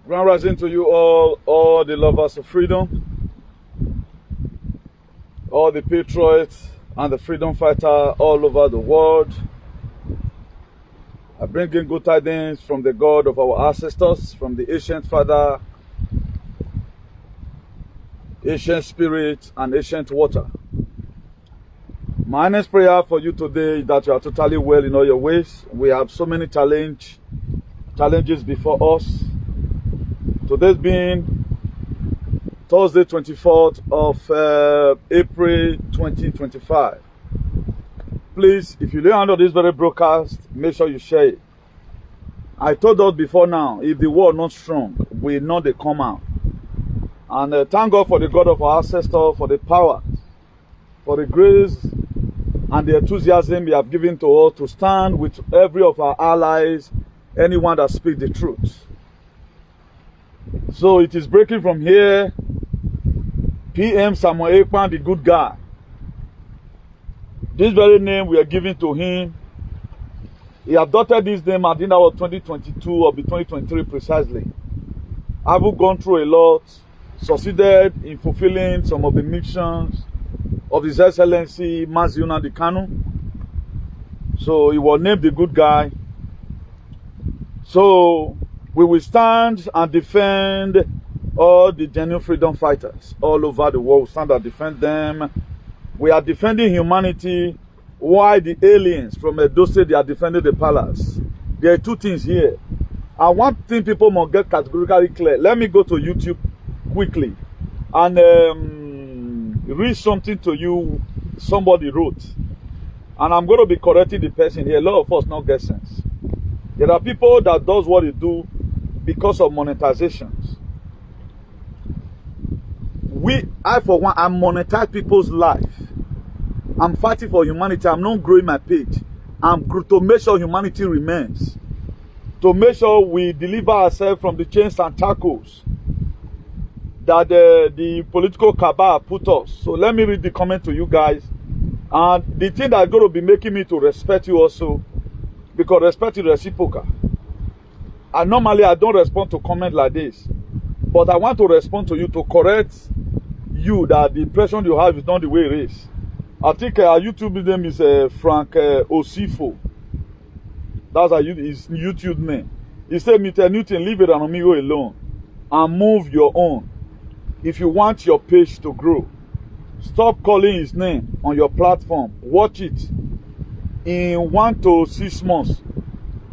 Grand rising to you all the lovers of freedom, all the patriots and the freedom fighter all over the world. I bring in good tidings from the God of our ancestors, from the ancient Father, ancient Spirit, and ancient water. My next prayer for you today is that you are totally well in all your ways. We have so many challenges before us. Today's being Thursday, 24th of April 2025. Please, if you lay under this very broadcast, make sure you share it. I told us before now, if the word not strong, we know they come out. And thank God for the God of our ancestors, for the power, for the grace, and the enthusiasm He have given to us to stand with every of our allies, anyone that speaks the truth. So it is breaking from here. PM Samuel Ekpan, the good guy. This very name we are giving to him. He adopted this name at the end of 2022 or 2023 precisely. I've gone through a lot, succeeded in fulfilling some of the missions of His Excellency MAZI and KANU. So he was named the good guy. So we will stand and defend all the genuine freedom fighters all over the world. We stand and defend them. We are defending humanity while the aliens from Edo State, they are defending the palace. There are two things here. And one thing people must get categorically clear. Let me go to YouTube quickly and read something to you somebody wrote. And I'm going to be correcting the person here. A lot of us not get sense. There are people that does what they do because of monetizations. I for one, I monetize people's life. I'm fighting for humanity. I'm not growing my page. I'm to make sure humanity remains. To make sure we deliver ourselves from the chains and tackles that the political cabal put us. So let me read the comment to you guys. And the thing that's going to be making me to respect you also, because respect is reciprocal. And normally I don't respond to comment like this. But I want to respond to you to correct you that the impression you have is not the way it is. I think our YouTube name is Frank Osifo. That's his YouTube name. He said, Mr. Newton, leave it on me alone and move your own. If you want your page to grow, stop calling his name on your platform. Watch it. In 1 to 6 months,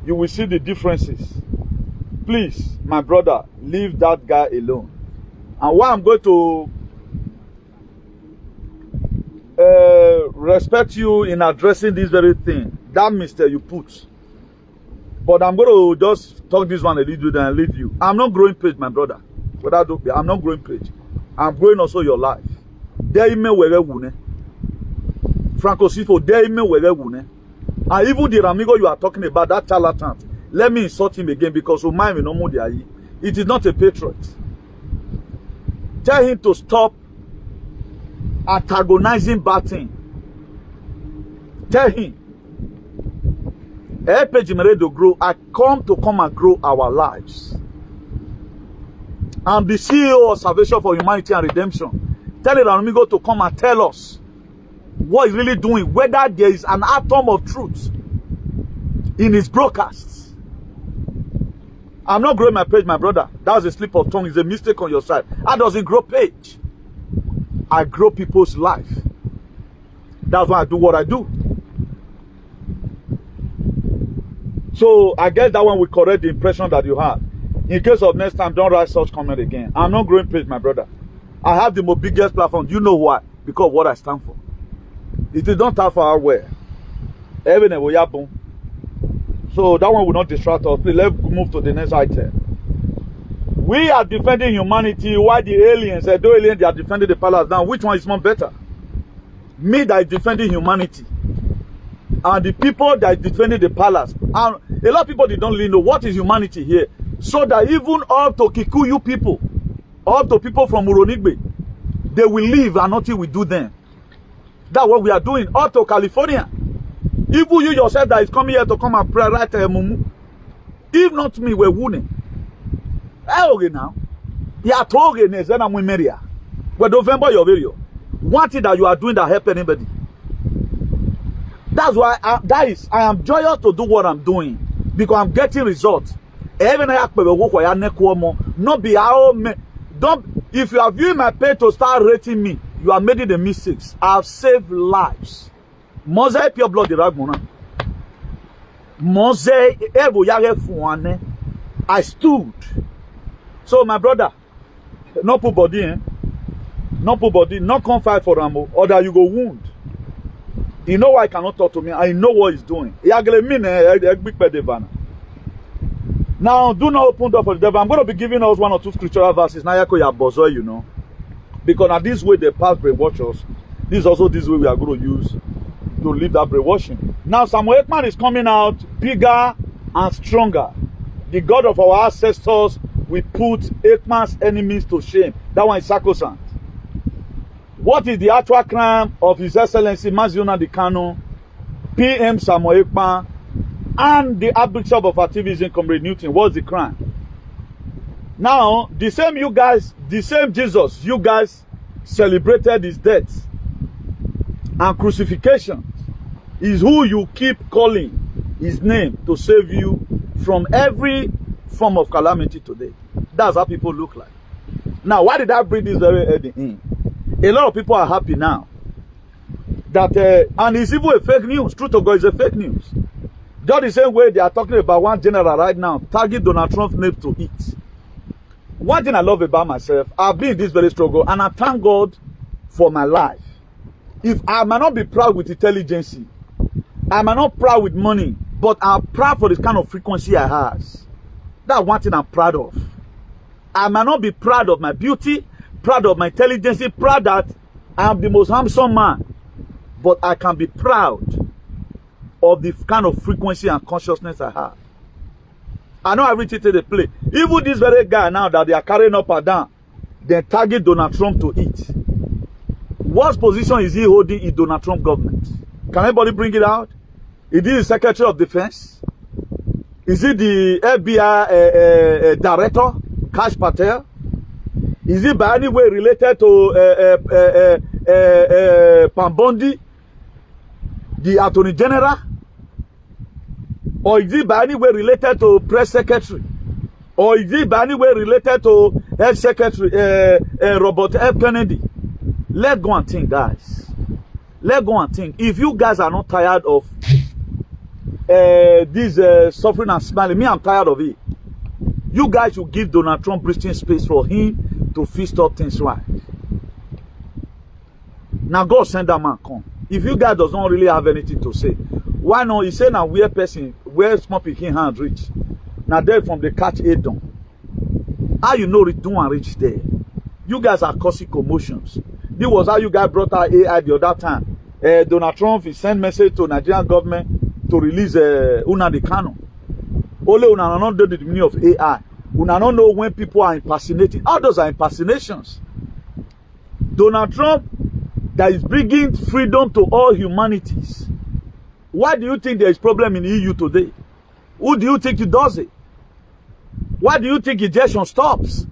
you will see the differences. Please, my brother, leave that guy alone. And why I'm going to respect you in addressing this very thing, that mistake you put. But I'm going to just talk this one a little bit and leave you. I'm not growing page, my brother. I'm not growing page. I'm growing also your life. Franco Sifo, and even the Ramigo you are talking about, that charlatan, let me insult him again because it is not a patriot. Tell him to stop antagonizing bad thing. Tell him, to grow. I come and grow our lives. I'm the CEO of Salvation for Humanity and Redemption. Tell the Ramigo to come and tell us what he's really doing, whether there is an atom of truth in his broadcasts. I'm not growing my page, my brother. That was a slip of tongue. It's a mistake on your side. I doesn't grow page. I grow people's life. That's why I do what I do. So I guess that one will correct the impression that you had. In case of next time, don't write such comment again. I'm not growing page, my brother. I have the most biggest platform. You know why? Because of what I stand for. It is not that far away. So that one will not distract us. Please, let's move to the next item. We are defending humanity while the aliens, the aliens, they are defending the palace. Now, which one is more better? Me that is defending humanity, and the people that is defending the palace. And a lot of people, they don't really know what is humanity here. So that even up to Kikuyu people, up to people from Uronigbe, they will leave and nothing will do them. That's what we are doing. Up to California. Even you yourself that is coming here to come and pray right Mumu. If not me, we're winning. Okay now. Yeah, talking is then I'm with Maria. Well, November your video. One thing that you are doing that help anybody. That's why I am joyous to do what I'm doing because I'm getting results. Even not be how don't if you are viewing my page to start rating me, you are making the mistakes. I've saved lives. Mose pure blood the ragmona. Mose ebo yare fuane. I stood. So my brother, not put body, not put body, not come fight for Rambo, or that you go wound. You know why he cannot talk to me. I know what he's doing. Now, do not open door for the devil. I'm going to be giving us 1 or 2 scriptural verses. Now, you know, because now this way they pass brainwashers. This is also this way we are going to use to leave that brainwashing. Now, Samuel Ekman is coming out bigger and stronger. The God of our ancestors will put Ekman's enemies to shame. That one is sacrosanct. What is the actual crime of His Excellency MAZI KANU, PM Samuel Ekman, and the Archbishop of Activism, Comrade Nuine? What's the crime? Now, the same you guys, the same Jesus, you guys celebrated His death and crucifixion is who you keep calling His name to save you from every form of calamity today. That's how people look like. Now, why did I bring this very heading in? A lot of people are happy now that, and it's even a fake news. Truth to God is a fake news. Just the same way they are talking about one general right now, tagging Donald Trump's name to it. One thing I love about myself, I've been in this very struggle, and I thank God for my life. If I might not be proud with intelligence, I might not proud with money, but I'm proud for this kind of frequency I have. That's one thing I'm proud of. I might not be proud of my beauty, proud of my intelligence, proud that I'm the most handsome man, but I can be proud of the kind of frequency and consciousness I have. I know I reached it to the play. Even this very guy now that they are carrying up and down, they target Donald Trump to it. What position is he holding in Donald Trump government? Can anybody bring it out? Is he the Secretary of Defense? Is he the FBI Director, Kash Patel? Is he by any way related to Pambondi, the Attorney General? Or is he by any way related to Press Secretary? Or is he by any way related to Health Secretary Robert F. Kennedy? Let's go and think, guys. Let's go and think. If you guys are not tired of this suffering and smiling, me, I'm tired of it. You guys should give Donald Trump breathing space for him to fix up things right. Now God send that man come. If you guys does not really have anything to say, why not? He say now where person where small picking hand reach. Now there from the catch Edom. How you know it don't reach there? You guys are causing commotions. This was how you guys brought out AI the other time. Donald Trump he sent message to Nigerian government to release Nnamdi KANU. Only una not know the meaning of AI. Una don't know when people are impersonating. All those are impersonations. Donald Trump that is bringing freedom to all humanities. Why do you think there is problem in the EU today? Who do you think it does it? Why do you think ejection stops?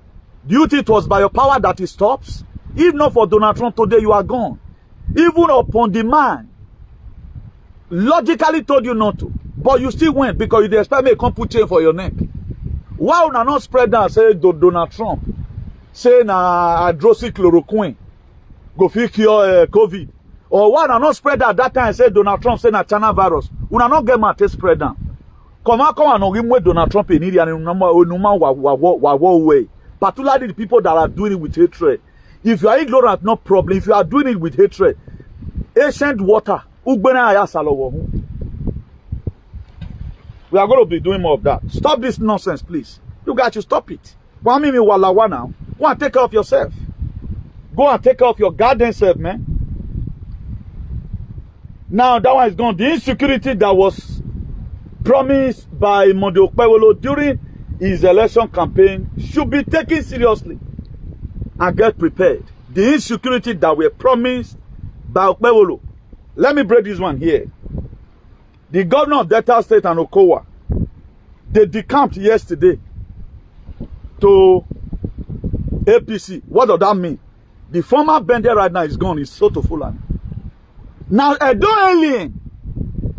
Do you think it was by your power that it stops? If not for Donald Trump today, you are gone. Even upon demand, logically told you not to, but you still went because you expect me to come put chain for your neck. Why would I not spread that and say Donald Trump say na hydroxychloroquine go fit cure COVID? Or why would I not spread that time and say Donald Trump say na China virus? Una not get my test spread down. Come on, no give me Donald Trump in India and no way. Particularly the people that are doing it with hatred. If you are ignorant, no problem. If you are doing it with hatred, ancient water. We are going to be doing more of that. Stop this nonsense, please. You guys should stop it. Now. Go and take care of yourself. Go and take care of your goddamn self, man. Now, that one is gone. The insecurity that was promised by BHOLO during his election campaign should be taken seriously and get prepared. The insecurity that were promised by BHOLO. Let me break this one here. The governor of Delta State and Okowa, they decamped yesterday. to APC. What does that mean? The former Bender right now is gone. It's sold to Fulani. Now, Edom alien,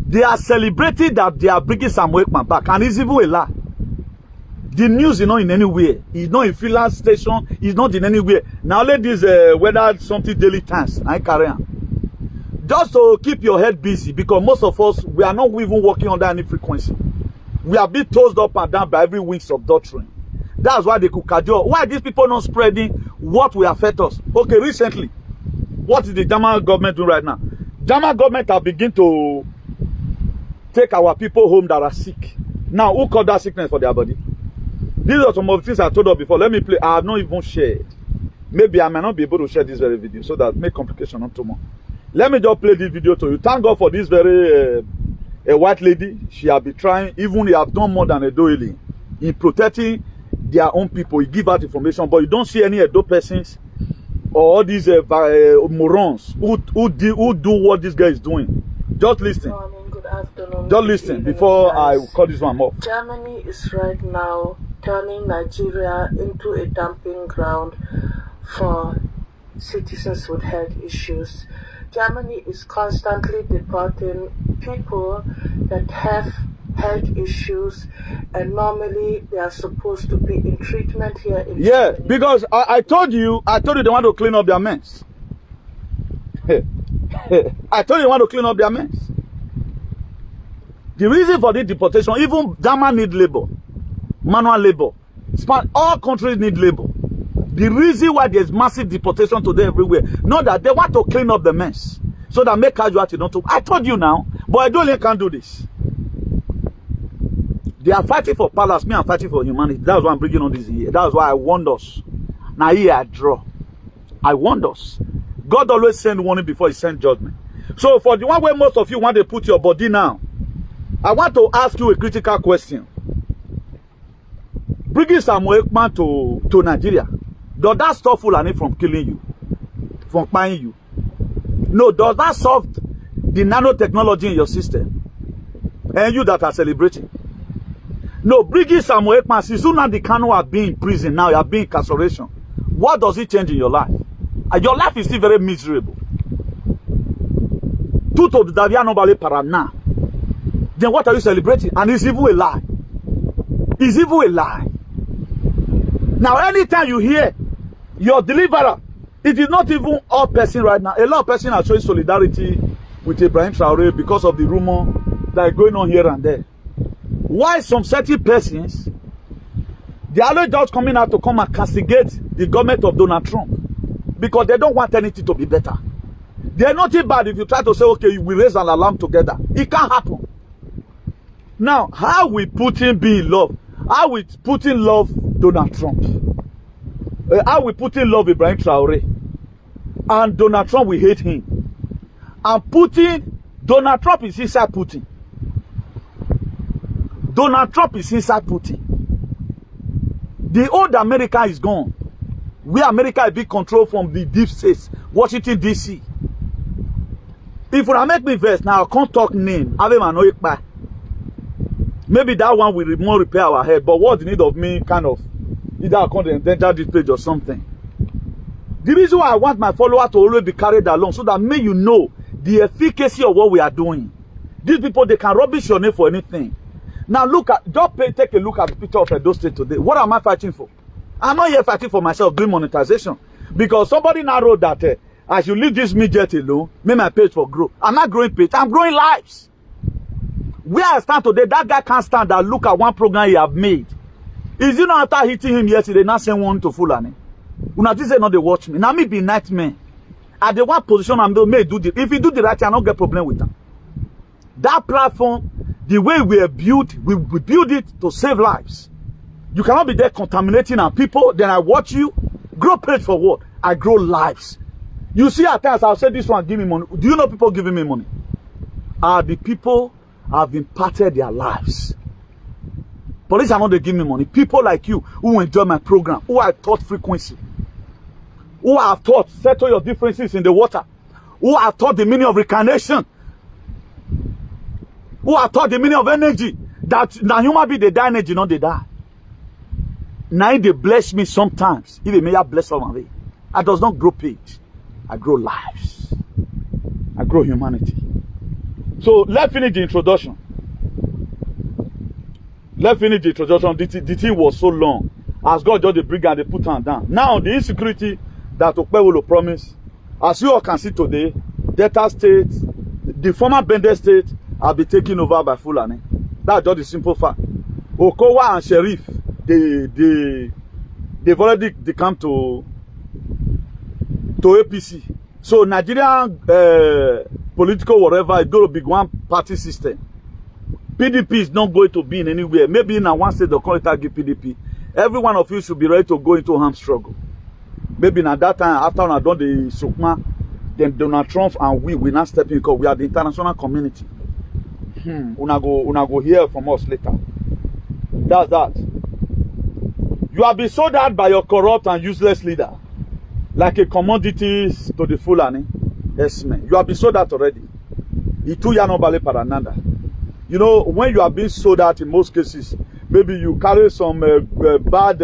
they are celebrating that they are bringing Sam Wakeman back. And it's even a lie. The news is not in anywhere. It's not in freelance station. It's not in anywhere. Now let this whether something daily times. I carry on. Just to keep your head busy, because most of us, we are not even working under any frequency. We are being tossed up and down by every winds of doctrine. That's why they could cajole. Why are these people not spreading what will affect us? Okay, recently, what is the German government doing right now? German government have begun to take our people home that are sick. Now, who called that sickness for their body? These are some of the things I told you before. Let me play. I have not even shared. Maybe I might not be able to share this very video so that make complication not too much. Let me just play this video to you. Thank God for this very a white lady. She have been trying, even they have done more than a doily in protecting their own people. You give out information, but you don't see any Edo persons or all these morons who do what this guy is doing. Just listen. Good morning, good afternoon. Just listen before I call this one off. Germany is right now turning Nigeria into a dumping ground for citizens with health issues. Germany is constantly deporting people that have health issues, and normally they are supposed to be in treatment here in Germany. Because I told you they want to clean up their mess. I told you they want to clean up their mess. The reason for this deportation, even German need labor, manual labor. All countries need labor. The reason why there's massive deportation today everywhere, not that they want to clean up the mess, so that make casualty not to. I told you now, but I don't can't do this. They are fighting for PALAC, me I'm fighting for humanity. That's why I'm bringing on this here. That's why I warned us. Now here I draw. I warned us. God always send warning before he send judgment. So for the one where most of you want to put your body now, I want to ask you a critical question. Bringing Sam Wakeman to Nigeria, does that stop Fulani from killing you? From buying you? No, does that solve the nanotechnology in your system? And you that are celebrating? No, bringing Sam Wakeman, since soon as the KANU are being in prison, now you are being incarceration. What does it change in your life? Your life is still very miserable. Tout of Davia Nobale Parana. Then what are you celebrating? And it's even a lie. It's even a lie. Now, anytime you hear your deliverer, it is not even all person right now. A lot of person are showing solidarity with Ibrahim Traore because of the rumor that is going on here and there. Why some certain persons, they are always just coming out to come and castigate the government of Donald Trump because they don't want anything to be better. They are not bad if you try to say, okay, we raise an alarm together. It can't happen. Now, how will Putin be in love? How will Putin love Donald Trump? How will Putin love Ibrahim Traore? And Donald Trump will hate him. And Putin, Donald Trump is inside Putin. Donald Trump is inside Putin. The old America is gone. Where America is being controlled from the deep states, Washington, D.C. If you make me verse, now I can't talk name. Maybe that one will more repair our head. But what's the need of me kind of either I can't enter this page or something? The reason why I want my follower to always be carried along so that may you know the efficacy of what we are doing. These people, they can rubbish your name for anything. Now look at, take a look at the picture of Edo State today. What am I fighting for? I'm not here fighting for myself doing monetization. Because somebody now wrote that I should leave this midget alone, make my page for grow. I'm not growing page, I'm growing lives. Where I stand today, that guy can't stand that look at one program he have made. Is you not after hitting him yesterday, not saying one to Fulani? Una this say not they watch me. Now me be nightmare. At the one position I'm may do the if you do the right thing, I don't get problem with that. That platform, the way we build, we build it to save lives. You cannot be there contaminating our people. Then I watch you grow page for what? I grow lives. You see at times I'll say this one give me money. Do you know people giving me money? Are the people have imparted their lives. Police are not they give me money. People like you who enjoy my program, who I taught frequency, who I have taught settle your differences in the water, who I have taught the meaning of reincarnation, who I taught the meaning of energy, that now human being they die energy, not they die. Now they bless me sometimes. Even may I bless all my way. I does not grow page. I grow lives. I grow humanity. So let's finish the introduction. Let's finish the introduction. The thing was so long. As God just the bring and they put them down. Now the insecurity that Okpebholo promised, as you all can see today, Delta State, the former Bende State, have been taken over by Fulani. That's just the simple fact. Okowa and Sheriff, they've already come to APC. So Nigerian political whatever is going to be one party system. PDP is not going to be in anywhere. Maybe in one state they'll call it target PDP. Every one of you should be ready to go into a armed struggle. Maybe at that time, after I done the Sukma, then Donald Trump and we will not step in because we are the international community. Una go hear from us later. That's that. You have been sold out by your corrupt and useless leader, like a commodities to the Fulani. HERDSMEN. You have been sold out already. Itu ya no bale parananda. You know, when you are being sold out in most cases, maybe you carry some bad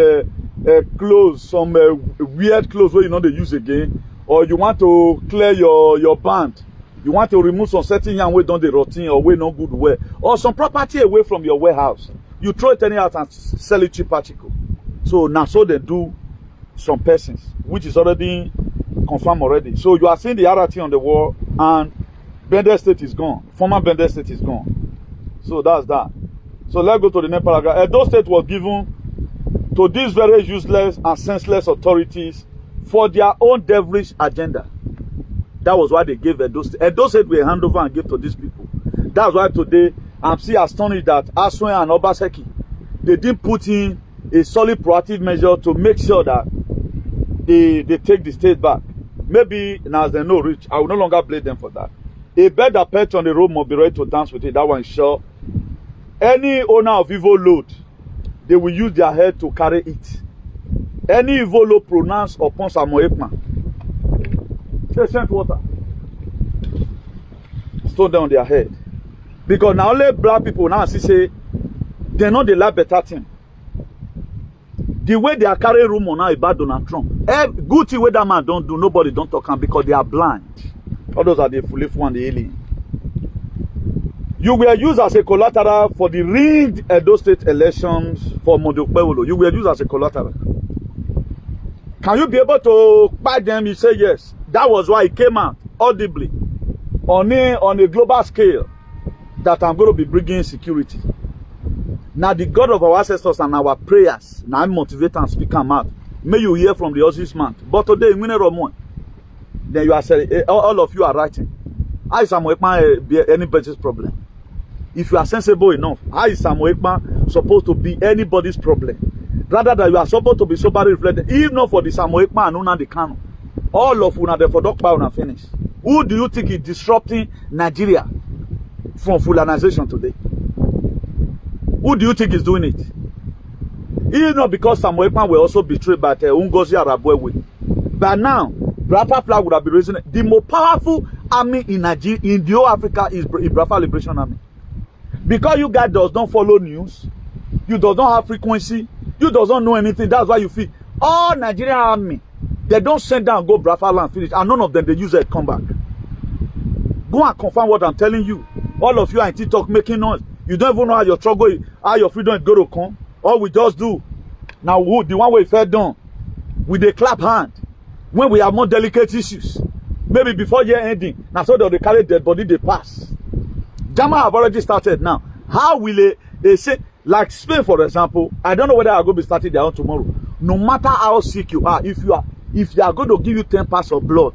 clothes, some weird clothes where you know they use again, or you want to clear your band, you want to remove some certain young way don't they routine or way no good way, or some property away from your warehouse. You throw it anyhow and sell it cheap particle. So now so they do some persons, which is already confirmed already. So you are seeing the RRT on the wall, and Bender State is gone. Former Bender State is gone. So that's that. So let's go to the next paragraph. Edo State was given to these very useless and senseless authorities for their own devilish agenda. That was why they gave Edo State. Edo State will hand over and give to these people. That's why today I'm still astonished that Aswen and Obaseki, they didn't put in a solid proactive measure to make sure that they take the state back. Maybe now as they know rich, I will no longer blame them for that. A bird that perched on the road must be ready to dance with it. That one is sure. Any owner of evil load, they will use their head to carry it. Any evil load pronounced upon Samuel Ekman, patient water, stone them on their head. Because now only black people now say they know they like better thing. The way they are carrying rumor now about Donald Trump. Every good thing way that man don't do, nobody don't talk about because they are blind. All those are the Fulefu and the alien. You were used as a collateral for the rigged Edo State elections for Okpebholo. You were used as a collateral. Can you be able to buy them? You say yes. That was why it came out audibly on a global scale that I'm going to be bringing security. Now the God of our ancestors and our prayers, now I motivate and speak them out. May you hear from the Osiris man. But today, then you are saying, all of you are writing. How is Samuel Ekman be anybody's problem? If you are sensible enough, how is Samuel Ekman supposed to be anybody's problem? Rather than you are supposed to be soberly reflected, even not for the Samuel Ekman and Una the KANU. All of una the for Dokpa una finish. Who do you think is disrupting Nigeria from fulanization today? Who do you think is doing it? It is not because Samuel Ekman were also betrayed by Ungozi Arabwewe. But now, Biafra flag would have been raising. The most powerful army in Nigeria, in the whole Africa, is Biafra Liberation Army. Because you guys does not follow news, you does not have frequency, you does not know anything. That's why you feel all Nigerian army, they don't send down go Biafra land finish, and none of them they use it come back. Go and confirm what I'm telling you. All of you are in TikTok making noise. You don't even know how your struggle, how your freedom is going to come. All we just do now, the one way fed done with a clap hand. When we have more delicate issues, maybe before year ending, now so they carry dead body they pass. Jama have already started now. How will they say, like Spain for example? I don't know whether I'm going to be starting their own tomorrow. No matter how sick you are, if they are going to give you 10 parts of blood,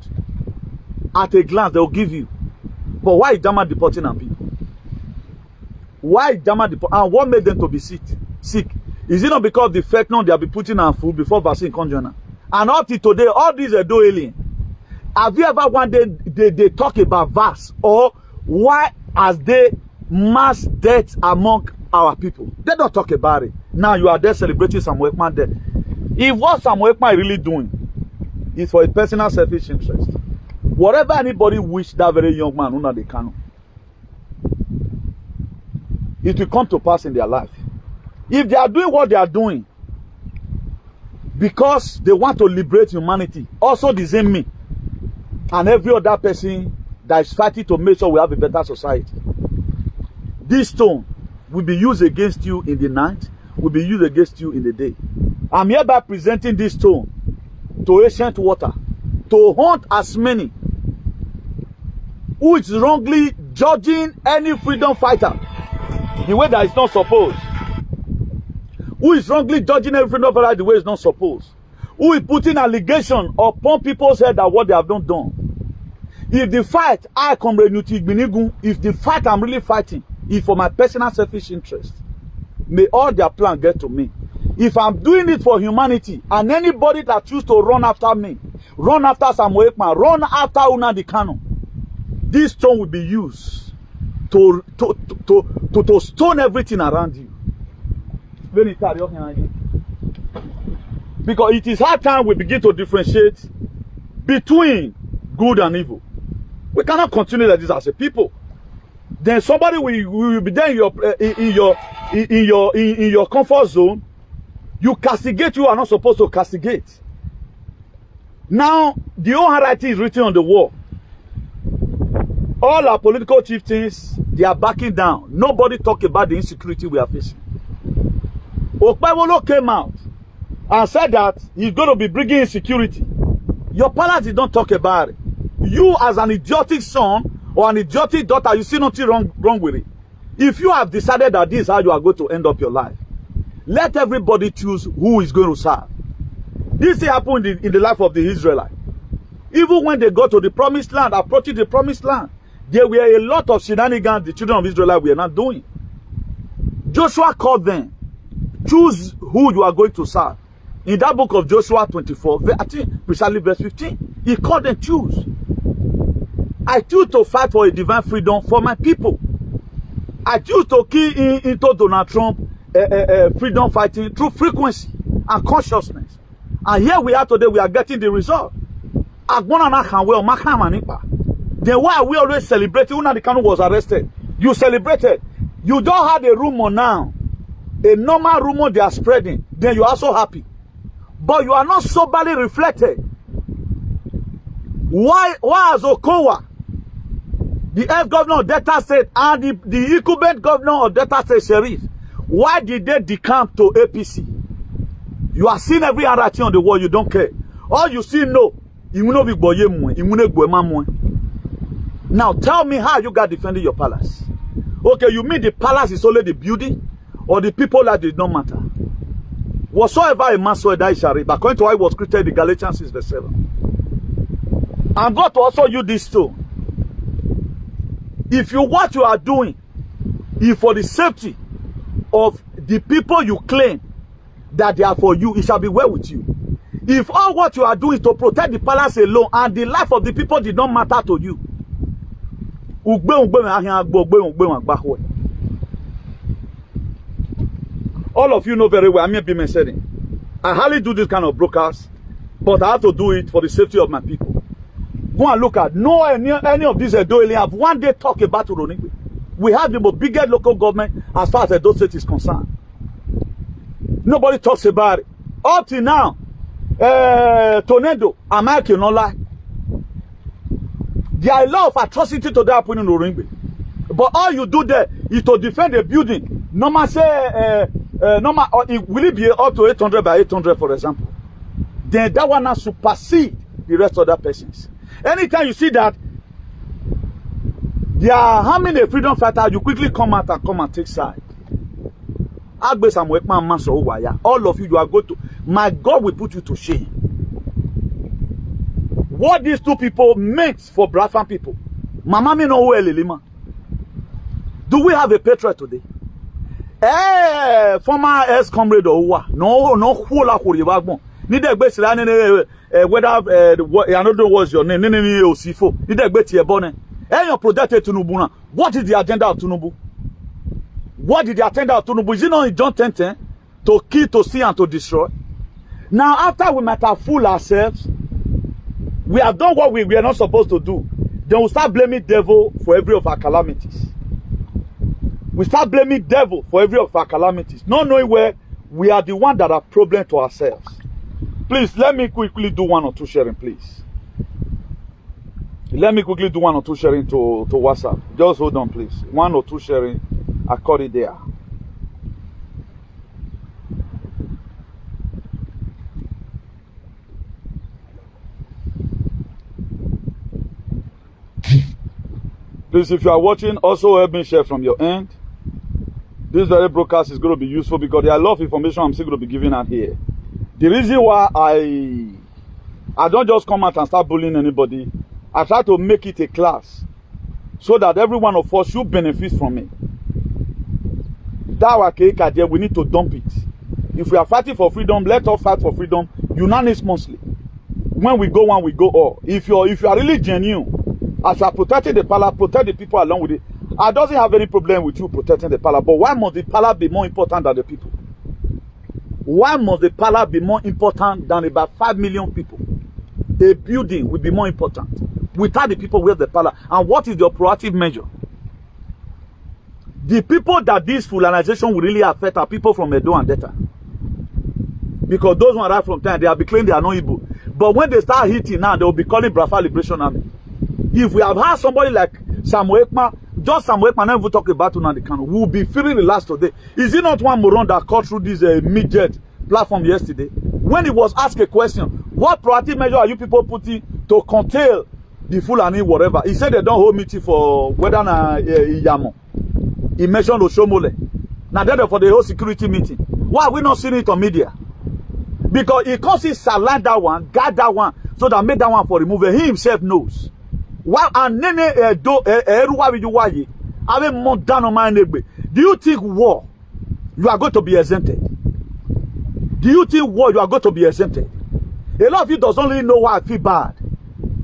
at a glance they'll give you. But why is Jama deporting them people? Why is Jama deporting? And what made them to be sick? Is it not because the fake non they have been putting on food before vaccine conjoiner? And up to today, all these are do alien. Have you ever one day they talk about VAS or why has they mass deaths among our people? They don't talk about it. Now you are there celebrating Samuel Ekman death. If what Samuel Ekman is really doing is for a personal selfish interest, whatever anybody wish that very young man, Una the KANU, it will come to pass in their life. If they are doing what they are doing, because they want to liberate humanity, also disown me and every other person that is fighting to make sure we have a better society. This stone will be used against you in the night, will be used against you in the day. I'm hereby presenting this stone to ancient water to hunt as many who is wrongly judging any freedom fighter the way that is not supposed. Who is wrongly judging every freedom fighter the way it's not supposed. Who is putting allegation upon people's head that what they have not done. If the fight, if the fight I'm really fighting is for my personal selfish interest, may all their plan get to me. If I'm doing it for humanity, and anybody that chooses to run after me, run after Samuel Ekman, run after Nnamdi Kanu, this stone will be used to stone everything around you. Because it is hard time we begin to differentiate between good and evil. We cannot continue like this as a people. Then somebody will be there in your comfort zone. You castigate, you are not supposed to castigate. Now, the whole handwriting is written on the wall. All our political chieftains, they are backing down. Nobody talk about the insecurity we are facing. Okpebholo came out and said that he's going to be bringing insecurity. Your palace did not talk about it. You as an idiotic son or an idiotic daughter, you see nothing wrong with it. If you have decided that this is how you are going to end up your life, let everybody choose who is going to serve. This happened in the life of the Israelites. Even when they got to the promised land, approaching the promised land, there were a lot of shenanigans the children of Israel were not doing. Joshua called them, choose who you are going to serve. In that book of Joshua 24, I think precisely verse 15, he called them, choose. I choose to fight for a divine freedom for my people. I choose to key into Donald Trump freedom fighting through frequency and consciousness. And here we are today, we are getting the result. Then why are we always celebrating? Nnamdi Kanu was arrested. You celebrated. You don't have a rumor now. A normal rumor they are spreading. Then you are so happy. But you are not soberly reflected. Why as Okowa, the ex-governor of Delta State, and the incumbent governor of Delta State, Sheriff, why did they decamp to APC? You are seeing every other thing on the wall, you don't care. All you see, no. Now tell me how you got defending your palace. Okay, you mean the palace is only the building, or the people that did not matter? Whatsoever a man saw that shall reap, according to how it was created in Galatians 6 verse 7. I'm going to also use this too. If what you are doing is for the safety of the people you claim that they are for you, it shall be well with you. If all what you are doing is to protect the palace alone and the life of the people did not matter to you, all of you know very well, I'm said it. I hardly do this kind of broadcast, but I have to do it for the safety of my people. Go and look at any of these Edo have one day talk about Uronigwe. We have the most biggest local government as far as Edo State is concerned. Nobody talks about it. Up till now, Tornado, America, no lie. There are a lot of atrocity to that happening in Uronigwe. But all you do there is to defend a building. Normal say, will it be up to 800 by 800, for example? Then that one has supersede the rest of the persons. Anytime you see that they are harming a freedom fighter, you quickly come out and take side. All of you are going to, my God will put you to shame. What these two people meant for Biafran people. Mama me no lima. Do we have a patriot today? Former ex-comrade Owa. No hula huri. Whether another was your name, Osifo. What is the agenda of Tinubu? What did the agenda of Tinubu? Is it not in John 10:10 to kill, to steal, and to destroy? Now, after we might have fooled ourselves, we have done what we are not supposed to do. Then we start blaming devil for every of our calamities. We start blaming devil for every of our calamities, not knowing where we are the one that are problem to ourselves. Please, let me quickly do 1 or 2 sharing, please. Let me quickly do 1 or 2 sharing to WhatsApp. Just hold on, please. 1 or 2 sharing. I caught it there. Please, if you are watching, also help me share from your end. This very broadcast is going to be useful because there are a lot of information I'm still going to be giving out here. The reason why I don't just come out and start bullying anybody, I try to make it a class so that every one of us should benefit from it. That we need to dump it. If we are fighting for freedom, let us fight for freedom unanimously. When we go one, we go all. If you are really genuine, as you are protecting the PALAC, protect the people along with it. I doesn't have any problem with you protecting the PALAC, but why must the PALAC be more important than the people? Why must the PALAC be more important than about 5 million people? A building will be more important. Without the people, where's the PALAC? And what is your proactive measure? The people that this fulanization will really affect are people from Edom and Delta. Because those who arrive from time, they are claiming they are not Igbo. But when they start hitting now, they will be calling Biafra Liberation Army. If we have had somebody like Samuel Ekpa, just Samuel Ekpa, never talk about Nnamdi Kanu, we will be feeling relaxed today. Is it not one moron that caught through this midget platform yesterday? When he was asked a question, what proactive measure are you people putting to curtail the Fulani whatever? He said they don't hold meeting for whether Iyamo. He mentioned Oshomole. Now they're for the whole security meeting. Why are we not seeing it on media? Because he can't see Salah that one, guard that one, so that made that one for removal. He himself knows. Why and Nene do I mean more down on my neighbor. Do you think war you are going to be exempted? Do you think war you are going to be exempted? A lot of you doesn't really know why I feel bad.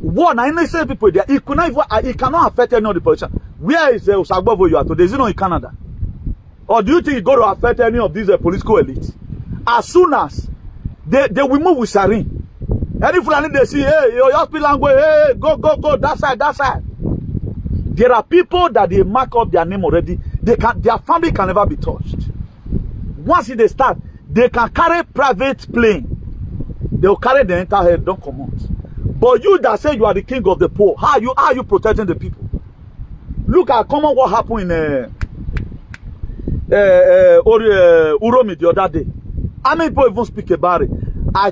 War, now innocent people there, it cannot affect any of the politicians. Where is Usagbovo you are today? Is it not in Canada? Or do you think it's going to affect any of these political elites? As soon as they will move with Sarin. Any Fulani they see, hey, your language, hey, go, that side. There are people that they mark up their name already. Their family can never be touched. Once they start, they can carry private plane. They will carry the entire head, don't come out. But you that say you are the king of the poor, how are you protecting the people? Look at common what happened in Uromi the other day. How many people even speak about it? I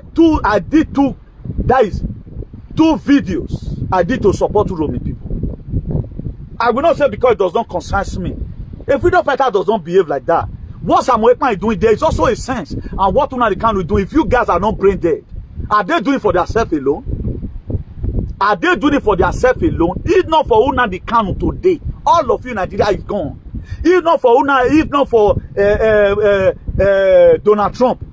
did two videos I did to support Uromi people. I will not say because it does not concern me. A freedom fighter does not behave like that. What Samuel Ekpa is doing, there is also a sense. And what Nnamdi Kanu is doing, if you guys are not brain dead, are they doing it for themselves alone? Are they doing it for themselves alone? If not for Nnamdi Kanu today, all of you in Nigeria is gone. If not for Donald Trump,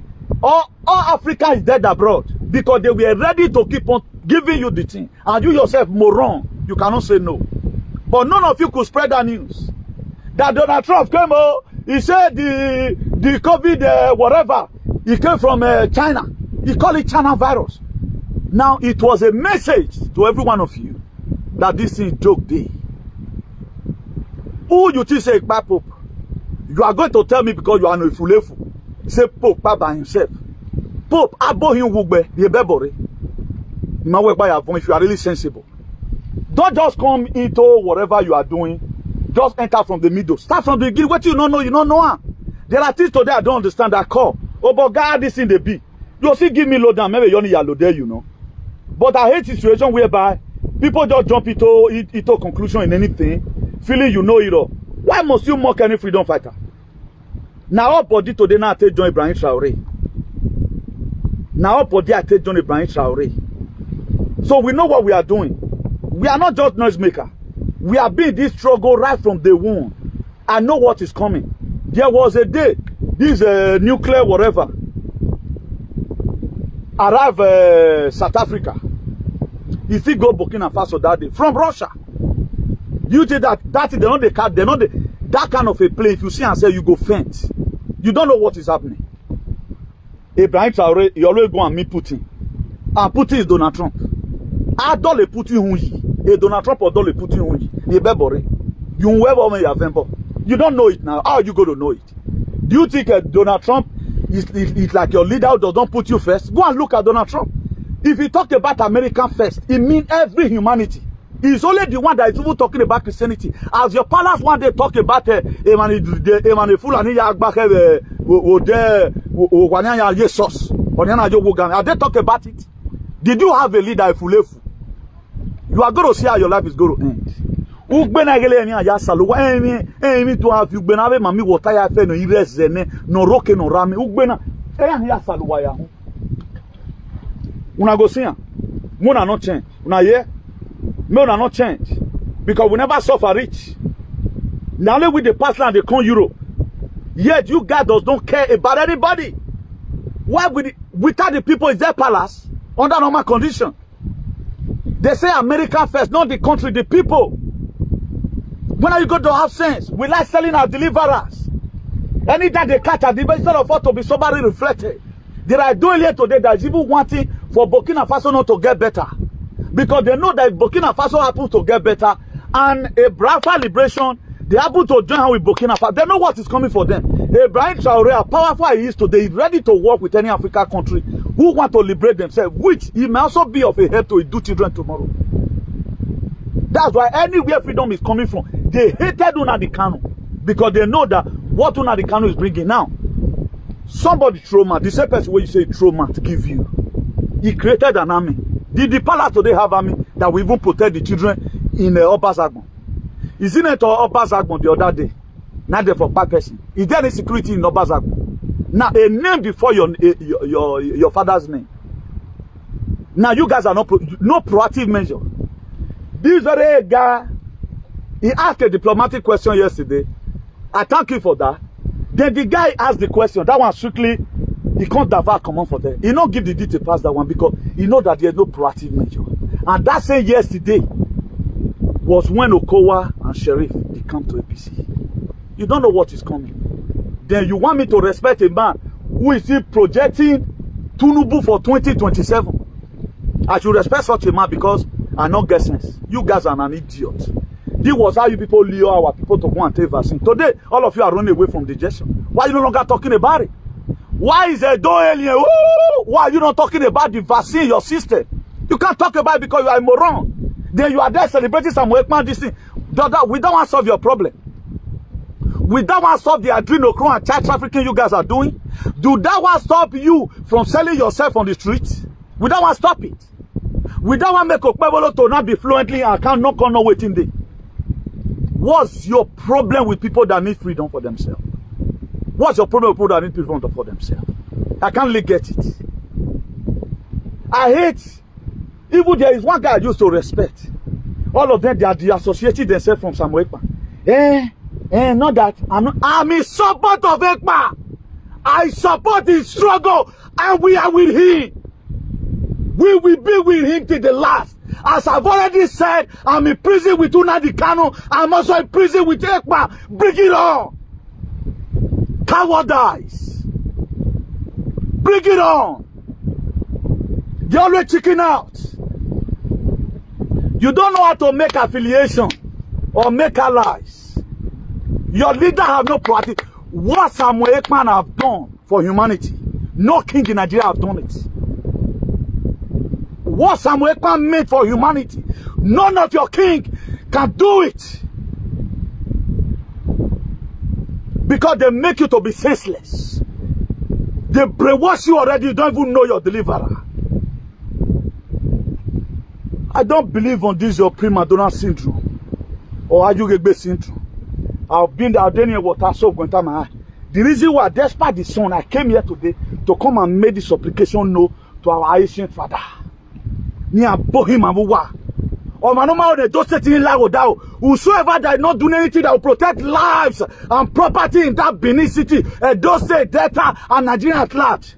all Africa is dead abroad because they were ready to keep on giving you the thing. And you yourself, moron, you cannot say no. But none of you could spread that news. That Donald Trump came, he said the COVID, whatever, it came from China. He called it China virus. Now, it was a message to every one of you that this is joke day. Who you think say Pope? You are going to tell me because you are no fulefu. Say Pope by himself. Pope, abo him wugbe, ye bebore. You if you are really sensible. Don't just come into whatever you are doing. Just enter from the middle. Start from the beginning. What you don't know, you don't know. There are things today I don't understand that call. Oh, but God, this in the B. You see, give me low down. Maybe you only yellow there, you know. But I hate situation whereby people just jump into conclusion in anything, feeling you know it all. Why must you mock any freedom fighter? Now, up body today, now I take John Ibrahim Traore. Now, up body, I take John Ibrahim Traore. So we know what we are doing. We are not just noisemaker. We are being this struggle right from day one. I know what is coming. There was a day, this nuclear whatever, arrived South Africa. You still go Burkina Faso that day from Russia. You think that they're not that kind of a play. If you see and say you go faint, you don't know what is happening. Ibrahim Traore, you always go and meet Putin, and Putin is Donald Trump. I don't let Putin hunji. Donald Trump or don't let Putin hunji. You don't know it now. How are you going to know it? Do you think Donald Trump it's like your leader does not put you first. Go and look at Donald Trump. If you talk about American first, it means every humanity. It's only the one that is even talking about Christianity. As your palace one day talk about Fulani Jesus. Are they talk about it? Did you have a leader Fulefu? You are going to see how your life is going to end. Ugbena gele ni aya saluwa emi to have ugbena be mami water ya fe no irezene no roke no rame ugbena ya saluwa ya hu. Una go see am. Una not change. Una hear? Me una not change. Because we never suffer rich. Now only with the past land they come Europe. Yet you guys don't care about anybody. Why without the people is their palace under normal condition? They say America first, not the country, the people. When are you going to have sense? We like selling our deliverers. Anytime they catch a deliverer, instead of us to be somebody reflected. There are doing here today that is even wanting for Burkina Faso not to get better. Because they know that if Burkina Faso happens to get better and a Biafra liberation, they happen to join with Burkina Faso. They know what is coming for them. Ibrahim Traoré, how powerful he is today, is ready to work with any African country who want to liberate themselves, which he may also be of a help to his two children tomorrow. That's why anywhere freedom is coming from, they hated Nnamdi Kanu because they know that what Nnamdi Kanu is bringing now. Somebody trauma, the same person where you say trauma to give you. He created an army. Did the palace today have army that will even protect the children in the Upper Zagbon? Isn't it Upper Zagbon the other day? Not there for bad person. Is there any security in Upper Zagbon? Now a name before your father's name. Now you guys are no proactive measure. This very guy, he asked a diplomatic question yesterday. I thank you for that. Then the guy asked the question. That one strictly, he can't divert command for them. He not give the detail past that one because he know that there's no proactive measure. And that same yesterday was when Okowa and Sheriff, they come to APC. You don't know what is coming. Then you want me to respect a man who is still projecting Tunubu for 2027. I should respect such a man because I not get sense. You guys are an idiot. This was how you people lure our people to go and take vaccine. Today, all of you are running away from the gesture. Why are you no longer talking about it? Why is a alien? Why are you not talking about the vaccine, your system? You can't talk about it because you are a moron. Then you are there celebrating some workman this thing. We don't want to solve your problem. We don't want to stop the adrenochrome and child trafficking you guys are doing. Do that want to stop you from selling yourself on the streets? We don't want to stop it. We don't want to make Okpebolo to not be fluently and can't knock on no waiting day. What's your problem with people that need freedom for themselves? What's your problem with people that need freedom for themselves? I can't really get it. I hate. Even there is one guy I used to respect. All of them, they are associated themselves from Samuel Ekpa. Not that. I'm in support of Ekpa. I support his struggle and we are with him. We will be with him till the last. As I've already said, I'm in prison with Nnamdi Kanu. I'm also in prison with Ekpa. Bring it on. Cowardice. Bring it on. They always chicken out. You don't know how to make affiliation or make allies. Your leader have no proactive. What Samuel Ekman have done for humanity, no king in Nigeria have done it. What Samuel Ekman made for humanity, none of your king can do it. Because they make you to be senseless. They brainwash you already, you don't even know your deliverer. I don't believe on this your prima donna syndrome or Ayugegbe syndrome. I've been there in water so my the reason why, despite the sun, I came here today to come and make this supplication known to our ancient father. Near Bohim Abuwa. Or Manoma de Dosetin Lagodao. Whosoever that not doing anything that will protect lives and property in that Benin city, Dose, Delta, and Nigeria at large.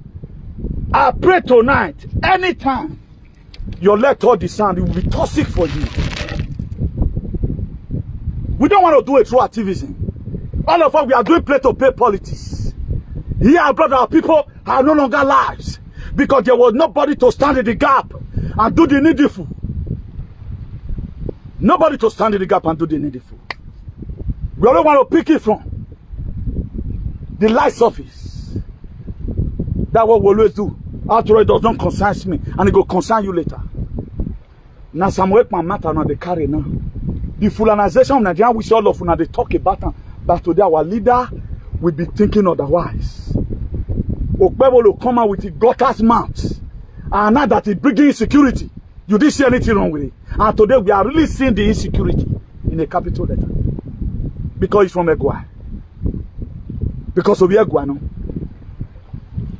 I pray tonight, anytime your leg touch the sand, it will be toxic for you. We don't want to do it through activism. All of us, we are doing play-to-pay politics. Here, our brother, our people are no longer lives because there was nobody to stand in the gap and do the needful. Nobody to stand in the gap and do the needful. We only want to pick it from the light surface. That's what we always do. After all, it does not concern me, and it will concern you later. Now, some work my matter now they carry now. The fulanization of Nigeria, which all of they talk about, but today our leader will be thinking otherwise. Okpebo will come out with the gutter's mouth, and now that it bringing insecurity, you didn't see anything wrong with it. And today we are really seeing the insecurity in a capital letter because it's from Egua. Because of Egua, no.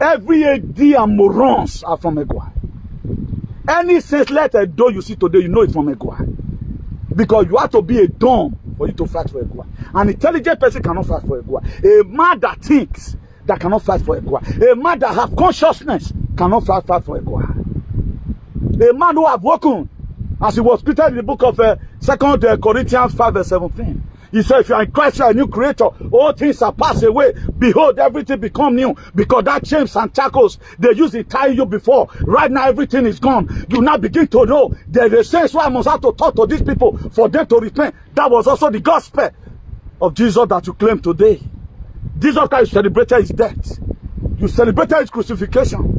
Every AD and morons are from Egua. Any sense letter door you see today, you know it's from Egua. Because you have to be a dumb for you to fight for Egua. An intelligent person cannot fight for Egua. A man that thinks that cannot fight for Egua. A man that have consciousness cannot fight for Egua. A man who have woken, as he was treated in the book of 2 Corinthians 5 verse 17. He said, if you are in Christ, you are a new creator. All things are passed away. Behold, everything become new. Because that chains and shackles they used to tie you before. Right now, everything is gone. You now begin to know there's a sense why I must have to talk to these people for them to repent. That was also the gospel of Jesus that you claim today. Jesus Christ celebrated his death. You celebrated his crucifixion.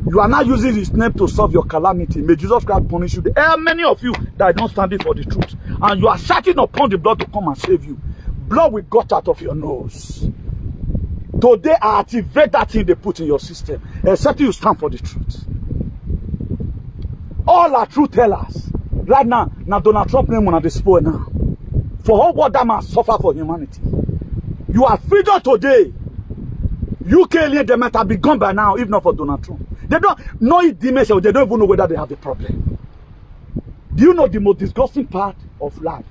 You are now using his name to solve your calamity. May Jesus Christ punish you. There are many of you that are not standing for the truth. And you are shouting upon the blood to come and save you. Blood will gut out of your nose. Today, I activate that thing they put in your system. Except you stand for the truth. All are truth tellers. Right now Donald Trump name on the spoil now. For all what that man suffer for humanity. You are freedom today. UK alien, they might have been gone by now, if not for Donald Trump. They don't know it dementia, they don't even know whether they have a problem. Do you know the most disgusting part of life?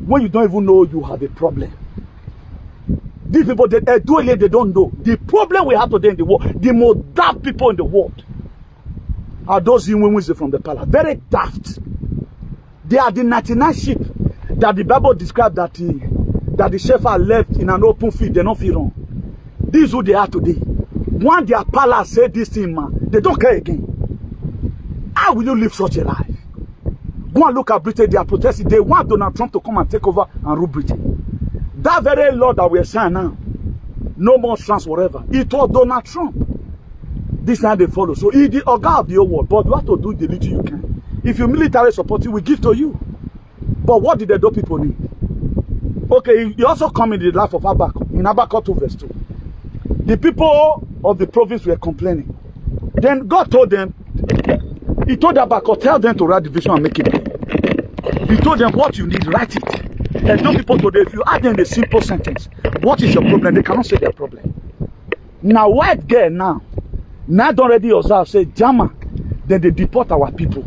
When you don't even know you have a problem. These people, they don't know. The problem we have today in the world, the most daft people in the world, are those women from the PALAC. Very daft. They are the 99 sheep that the Bible described that the shepherd left in an open field. They don't feel wrong. This is who they are today. When their PALAC say this thing, man, they don't care again. How will you live such a life? Go and look at Britain. They are protesting. They want Donald Trump to come and take over and rule Britain. That very law that we are saying now, no more trans whatever, it was Donald Trump. This now they follow. So he's the organ of the whole world. But you have to do the little you can. If you military support, we give to you. But what did the do people need? Okay, he also come in the life of Habakkuk, in Habakkuk 2 verse 2. The people of the province were complaining. Then God told them, he told Habakkuk, tell them to write the vision and make it. He told them what you need, write it. And those people today, if you add them the simple sentence, what is your problem? They cannot say their problem. Now, white girl now don't already observe, say, Jama, then they deport our people.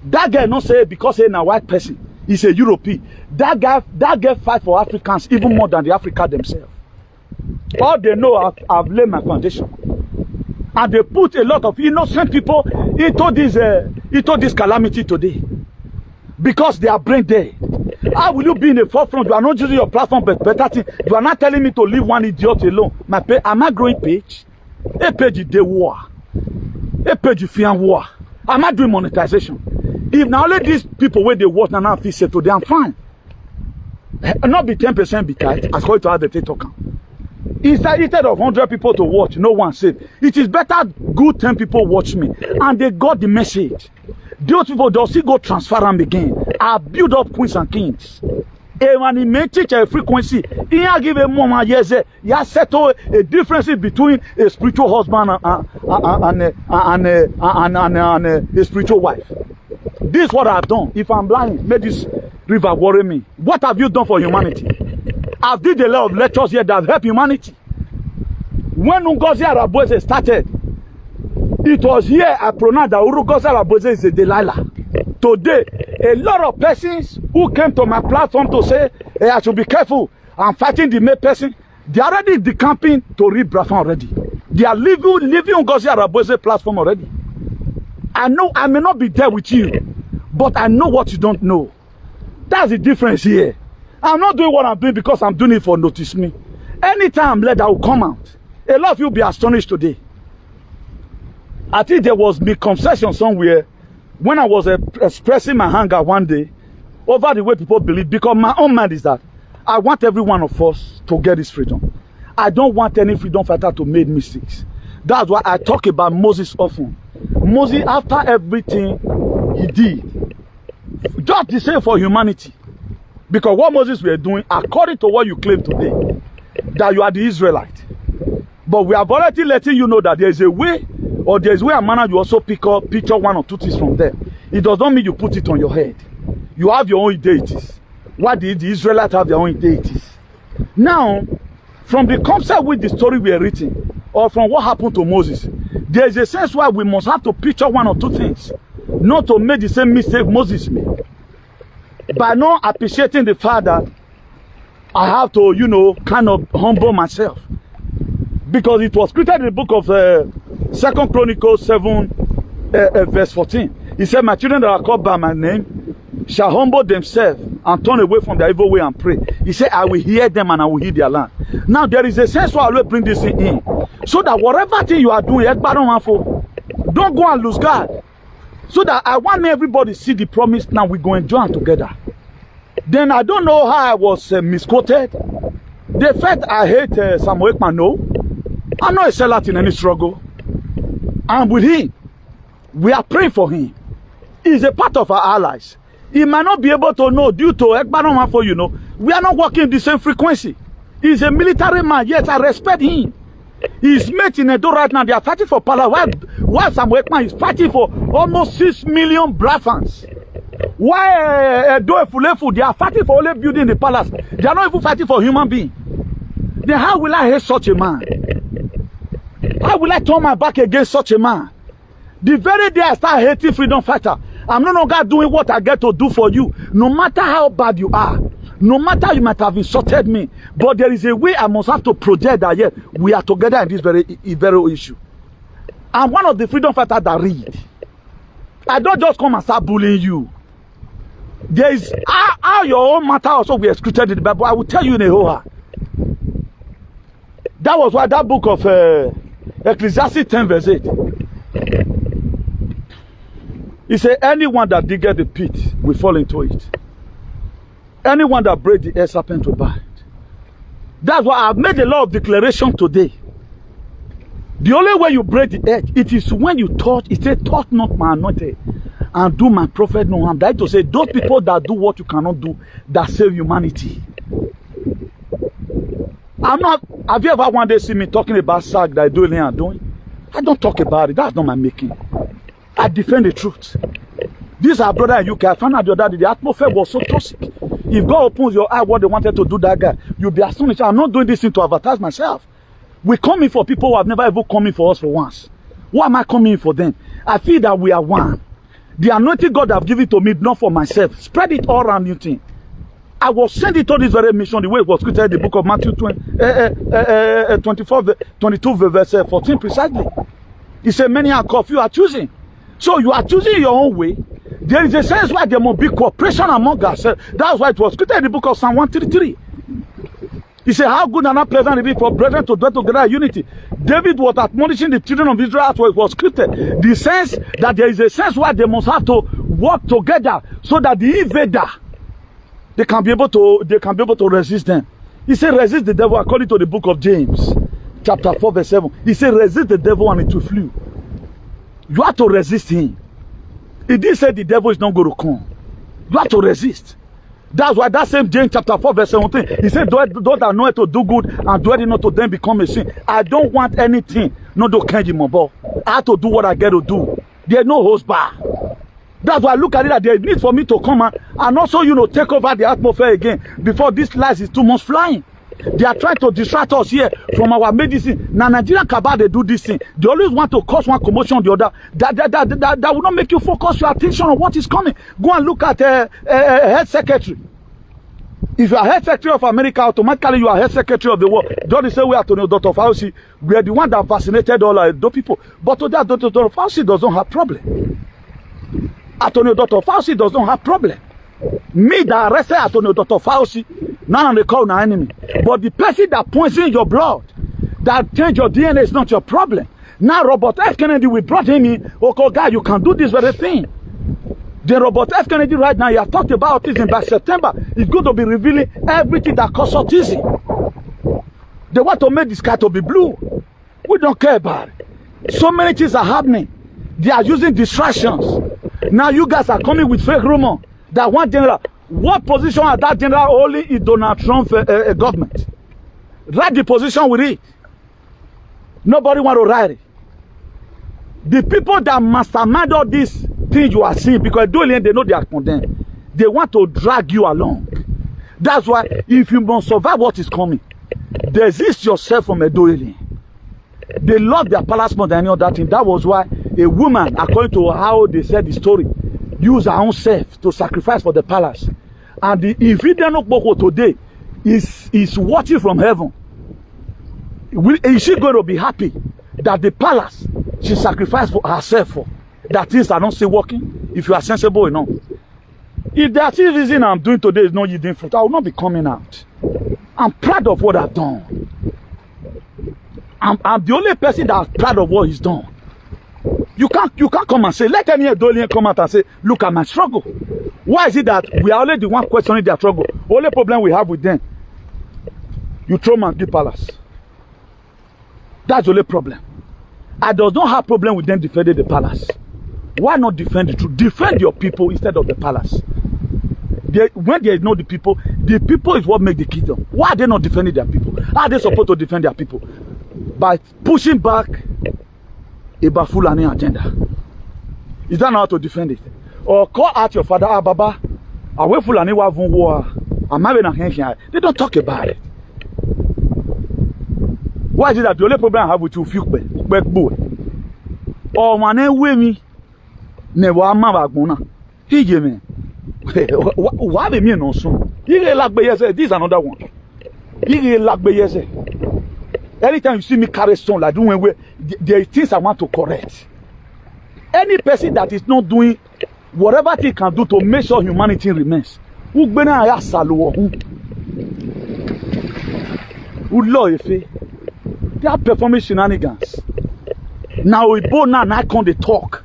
That girl not say because he's a white person, he's a European. That guy fight for Africans even more than the Africa themselves. All they know, I've laid my foundation. And they put a lot of innocent people into this calamity today. Because they are brain dead. How will you be in the forefront? You are not using your platform, but better thing. You are not telling me to leave one idiot alone. Am I growing page? A page is the war. A page is fear war. Am I doing monetization? If now let these people where they watch now feel say today, I'm fine. Not be 10% be tight, as going to have the TikTok. Instead of 100 people to watch, no one said. It is better good 10 people watch me. And they got the message. Those people, they'll still go transfer them again. I build up queens and kings. And when he may teach a frequency, he has given a moment, yes, he has settled a difference between a spiritual husband and a spiritual wife. This is what I've done. If I'm blind, may this river worry me. What have you done for humanity? I've did a lot of lectures here that have helped humanity. When Ngozi Arabose started, it was here I pronounced that Ngozi Arabose is a Delilah. Today, a lot of persons who came to my platform to say, hey, I should be careful, I'm fighting the male person, they are already decamping to read Brafan already. They are leaving Ngozi Arabose platform already. I know I may not be there with you, but I know what you don't know. That's the difference here. I'm not doing what I'm doing because I'm doing it for notice me. Anytime I'm led, I will come out. A lot of you will be astonished today. I think there was misconception somewhere when I was expressing my anger one day over the way people believe, because my own mind is that I want every one of us to get this freedom. I don't want any freedom fighter to make mistakes. That's why I talk about Moses often. Moses, after everything he did, just the same for humanity. Because what Moses were doing, according to what you claim today, that you are the Israelite. But we have already letting you know that there is a way, or there is a way and manner you also picture one or two things from there. It does not mean you put it on your head. You have your own deities. Why did the Israelites have their own deities? Now, from the concept with the story we are reading, or from what happened to Moses, there is a sense why we must have to picture one or two things, not to make the same mistake Moses made. By not appreciating the fact that I have to, you know, kind of humble myself. Because it was created in the book of 2 Chronicles 7, verse 14. He said, my children that are called by my name shall humble themselves and turn away from their evil way and pray. He said, I will hear them and I will heal their land. Now, there is a sense why I will bring this in. So that whatever thing you are doing, don't go and lose God. So that I want everybody to see the promise now. We go and join together. Then I don't know how I was misquoted. The fact I hate Samuel Ekman. No, I'm not a sellout in any struggle. I'm with him. We are praying for him. He's a part of our allies. He might not be able to know due to Ekman, you know, we are not working the same frequency. He's a military man. Yes, I respect him. His mates in Edom right now, they are fighting for PALAC. While Samuel Ekman is fighting for almost 6 million BRAT fans. Why Fulefu, they are fighting for only building the palace. They are not even fighting for human being. Then how will I hate such a man? How will I turn my back against such a man? The very day I start hating freedom fighter, I'm no longer doing what I get to do for you. No matter how bad you are, no matter you might have insulted me, but there is a way I must have to project that yet we are together in this very issue. I'm one of the freedom fighters that read. I don't just come and start bullying you. There is how your own matter also we excreted in the Bible. I will tell you in a whole. That was why that book of Ecclesiastes 10 verse 8. He said, anyone that diggeth the pit will fall into it. Anyone that breaks the air serpent will bite. That's why I've made a lot of declaration today. The only way you break the edge, it is when you touch. It says, touch not my anointed and do my prophet no harm. That is to say, those people that do what you cannot do, that save humanity. I'm not. Have you ever one day seen me talking about SAG that I do and doing? I don't talk about it. That's not my making. I defend the truth. These are brother in UK. I found out the other day the atmosphere was so toxic. If God opens your eye what they wanted to do that guy, you'll be astonished. I'm not doing this thing to advertise myself. We come in for people who have never ever come in for us for once. Why am I coming in for them? I feel that we are one. The anointing God have given to me, not for myself. Spread it all around you think. I was sent it to this very mission the way it was created in the book of Matthew 22 verse 14 precisely. He said, many are called, few are choosing. So you are choosing your own way. There is a sense why there must be cooperation among us. That's why it was created in the book of Psalm 133. He said, how good and how pleasant it is for brethren to dwell together in unity. David was admonishing the children of Israel as it was scripted. The sense that there is a sense why they must have to work together so that the invader, they can be able to resist them. He said, resist the devil according to the book of James, chapter 4, verse 7. He said, resist the devil and it will flee. You have to resist him. He didn't say the devil is not going to come. You have to resist. That's why that same James chapter 4 verse 17, he said, those that know how to do good and do it not to them become a sin. I don't want anything not to change my ball. I have to do what I get to do. There's no host bar. That's why I look at it that there's need for me to come and also, you know, take over the atmosphere again before this lies is too much flying. They are trying to distract us here from our medicine. Now, Nigerian cabal, they do this thing. They always want to cause one commotion or the other. That will not make you focus your attention on what is coming. Go and look at head secretary. If you are head secretary of America, automatically you are head secretary of the world. Don't the same way Antonio Dr. Fauci, we are the one that vaccinated all the people. But to that, Dr. Fauci doesn't have problem. Antonio Dr. Fauci doesn't have problem. Me that arrested Antonio Dr. Fauci, none of they call an enemy. But the person that poisons your blood, that change your DNA is not your problem. Now Robert F. Kennedy, we brought him in. Okay, God, you can do this very thing. The Robert F. Kennedy right now, he has talked about autism. By September, he's going to be revealing everything that causes autism. They want to make this guy to be blue. We don't care about it. So many things are happening. They are using distractions. Now you guys are coming with fake rumor that one general. What position are that general holding in Donald Trump government? Write the position with it. Nobody want to write it. The people that mastermind all these things you are seeing, because they know they are condemned, they want to drag you along. That's why if you must survive what is coming, desist yourself from a dueling. They love their palace more than any other thing. That was why a woman, according to how they said the story, used her own self to sacrifice for the palace. And if Idenokboko today is watching from heaven, is she going to be happy that the palace she sacrificed for herself for, that things are not still working? If you are sensible enough. If the activism I'm doing today is not yielding fruit, I will not be coming out. I'm proud of what I've done. I'm the only person that's proud of what he's done. You can't come and say, let any Edolian come out and say, look at my struggle. Why is it that we are only the one questioning their struggle? Only problem we have with them, you throw man the palace. That's the only problem. I does not have problem with them defending the palace. Why not defend the truth? Defend your people instead of the palace. When there is no the people is what make the kingdom. Why are they not defending their people? How are they supposed to defend their people? By pushing back about Fulani agenda. Is that not how to defend it? Or call out your father, Baba, away Fulani wa war. They don't talk about it. Why is it that the only problem I have with you, or one way me, never amagbona. He gave me. Why be me no soon? This is another one. Anytime you see me carry stone like doing where there are things I want to correct. Any person that is not doing whatever they can do to make sure humanity remains. They are performing shenanigans. Now we both now can they talk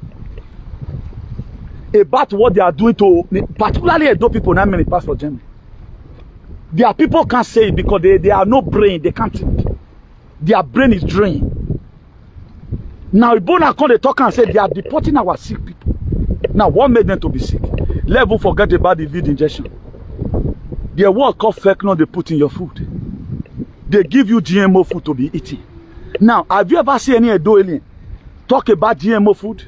about what they are doing to particularly Edom people now many pass for Germany. Their people can't say it because they have no brain, they can't think. Their brain is drained. Now Ibona come they talk and say they are deporting our sick people. Now what made them to be sick? Level forget about the vid injection. The word called fake no they put in your food. They give you GMO food to be eating. Now, have you ever seen any Edo alien talk about GMO food?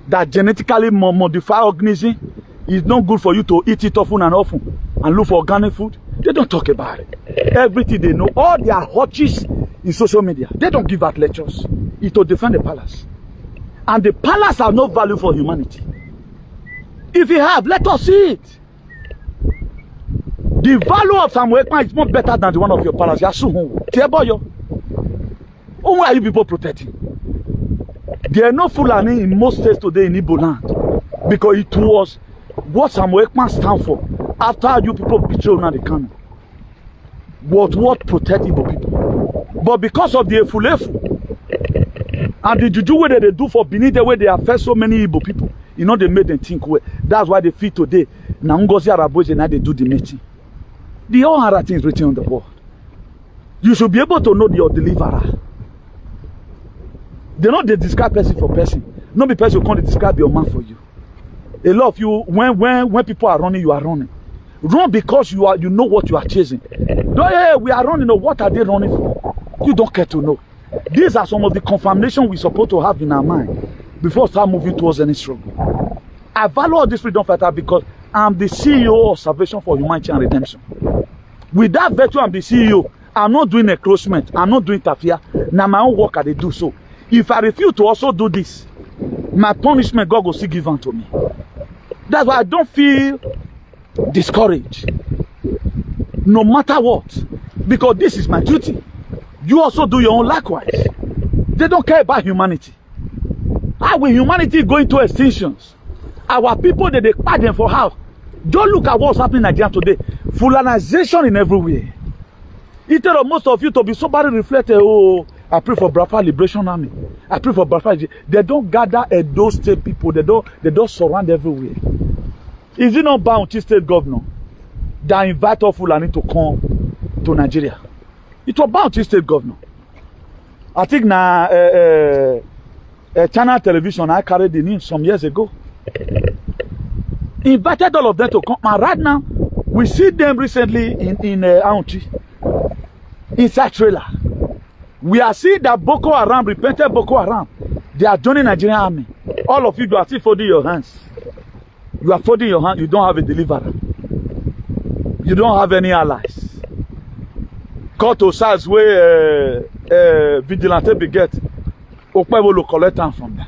That genetically modified organism is not good for you to eat it often and often and look for organic food? They don't talk about it. Everything they know, all their hotches in social media, they don't give out lectures. It's to defend the palace. And the palace have no value for humanity. If you have, let us see it. The value of Samuel Ekpan is more better than the one of your palace. Who are you people protecting? There are no Fulani in most states today in Igbo land because it was what Samuel Ekpan stand for after you people betrayed the KANU. What protect Igbo people. But because of the Efulefu and the juju way that they do for Benin, the way they affect so many Igbo people, you know they made them think well. That's why they feel today. Now Ngozi Araboje now they do the meeting. The whole other things written on the board. You should be able to know your deliverer. They not they describe person for person. Not be person who can't describe your man for you. A lot of you, when people are running, you are running. Run because you know what you are chasing. Don't, hey, we are running. What are they running for? You don't care to know. These are some of the confirmation we're supposed to have in our mind before start moving towards any struggle. I value all this freedom fighter because I'm the CEO of Salvation for Humanity and Redemption. With that virtue, I'm the CEO. I'm not doing encroachment. I'm not doing tafia. Now my own work I do so. If I refuse to also do this, my punishment God will still give unto me. That's why I don't feel discouraged. No matter what. Because this is my duty. You also do your own likewise. They don't care about humanity. How will humanity go into extinctions? Our people, they fight them for how? Don't look at what's happening in Nigeria today. Fulanization in everywhere. Instead of most of you to be somebody reflected, oh, I pray for Biafra Liberation Army. I pray for Biafra. They don't gather at those state people. They don't surround everywhere. Is it not Bounty State Governor that invited Fulani to come to Nigeria? It was Bounty State Governor. I think now Channel Television, I carried the news some years ago. Invited all of them to come. And right now, we see them recently in Auntie, inside trailer. We are seeing that Boko Haram, repented Boko Haram, they are joining Nigerian army. All of you are still folding your hands. You are folding your hands. You don't have a deliverer. You don't have any allies. Call to sides where vigilante beget. Okpe will collect them from them.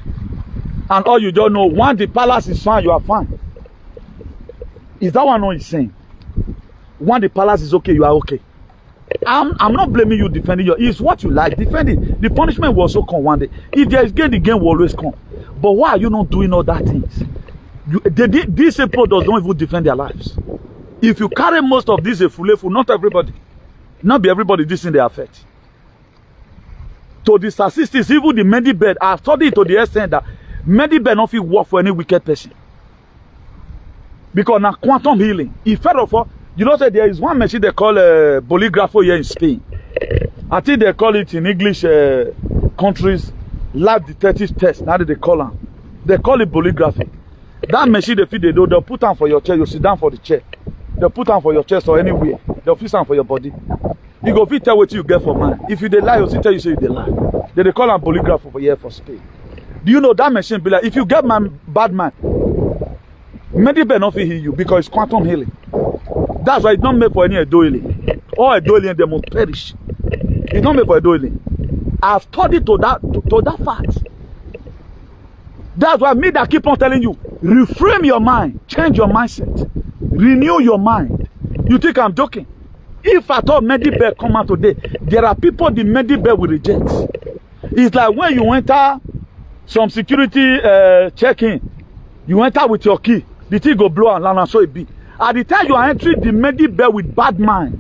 And all you don't know, when the palace is fine, you are fine. Is that one what he's saying? When the palace is okay, you are okay. I'm not blaming you defending your. It's what you like. Defending. The punishment will also come one day. If there is gain, the gain will always come. But why are you not doing all that things? These people don't even defend their lives. If you carry most of these fulefu, not everybody. Not be everybody this in their affect. To the statistics, even the medibed, I've studied to the extent that medibed not fit work for any wicked person. Because now quantum healing, if first of all, you know that there is one machine they call polygrapho here in Spain. I think they call it in English countries lab detective test. Now they call them. They call it polygraphy. That machine they feed they do, they'll put on for your chair, you sit down for the chair. They'll put on for your chest or anywhere. They'll fix on for your body. You go fit tell what you get for man. If you they lie, you'll tell you say you they lie. They call them polygraph for here for Spain. Do you know that machine be like if you get man bad man, medibed not fit heal you because it's quantum healing. That's why it's not made for any Edo healing. All Edo healing they must perish. It's not made for Edo healing. I've studied to that fact. That's why me that keep on telling you, reframe your mind, change your mindset, renew your mind. You think I'm joking? If at all medibed come out today, there are people the medibed will reject. It's like when you enter some security check-in, you enter with your key, the thing go blow and land and so it be. At the time you are entering the medibed with bad mind,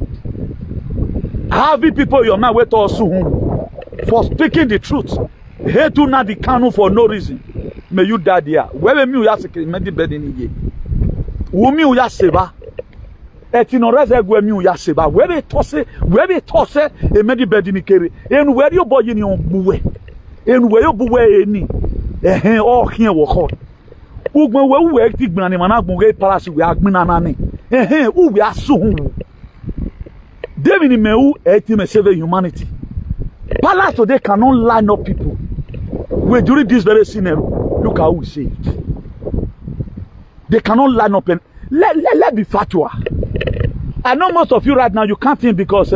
having people in your mind wait also for speaking the truth. Hate to not the KANU for no reason. May you die there. Where me you ask medibed in ye. Wumi you seba. Etinoreze gwe mi uya seba. Where be tosse e medibed in kere. En where you boy ni onbuwe. En where you buwe eni. All here wo call. Ugbe we we ti gbana ni managun we palace we agbina nani. U we asu. David Meu me save humanity. Palace today cannot line up people. We during this very scenario, look how we saved. They cannot line up and let be fatwa. I know most of you right now you can't think because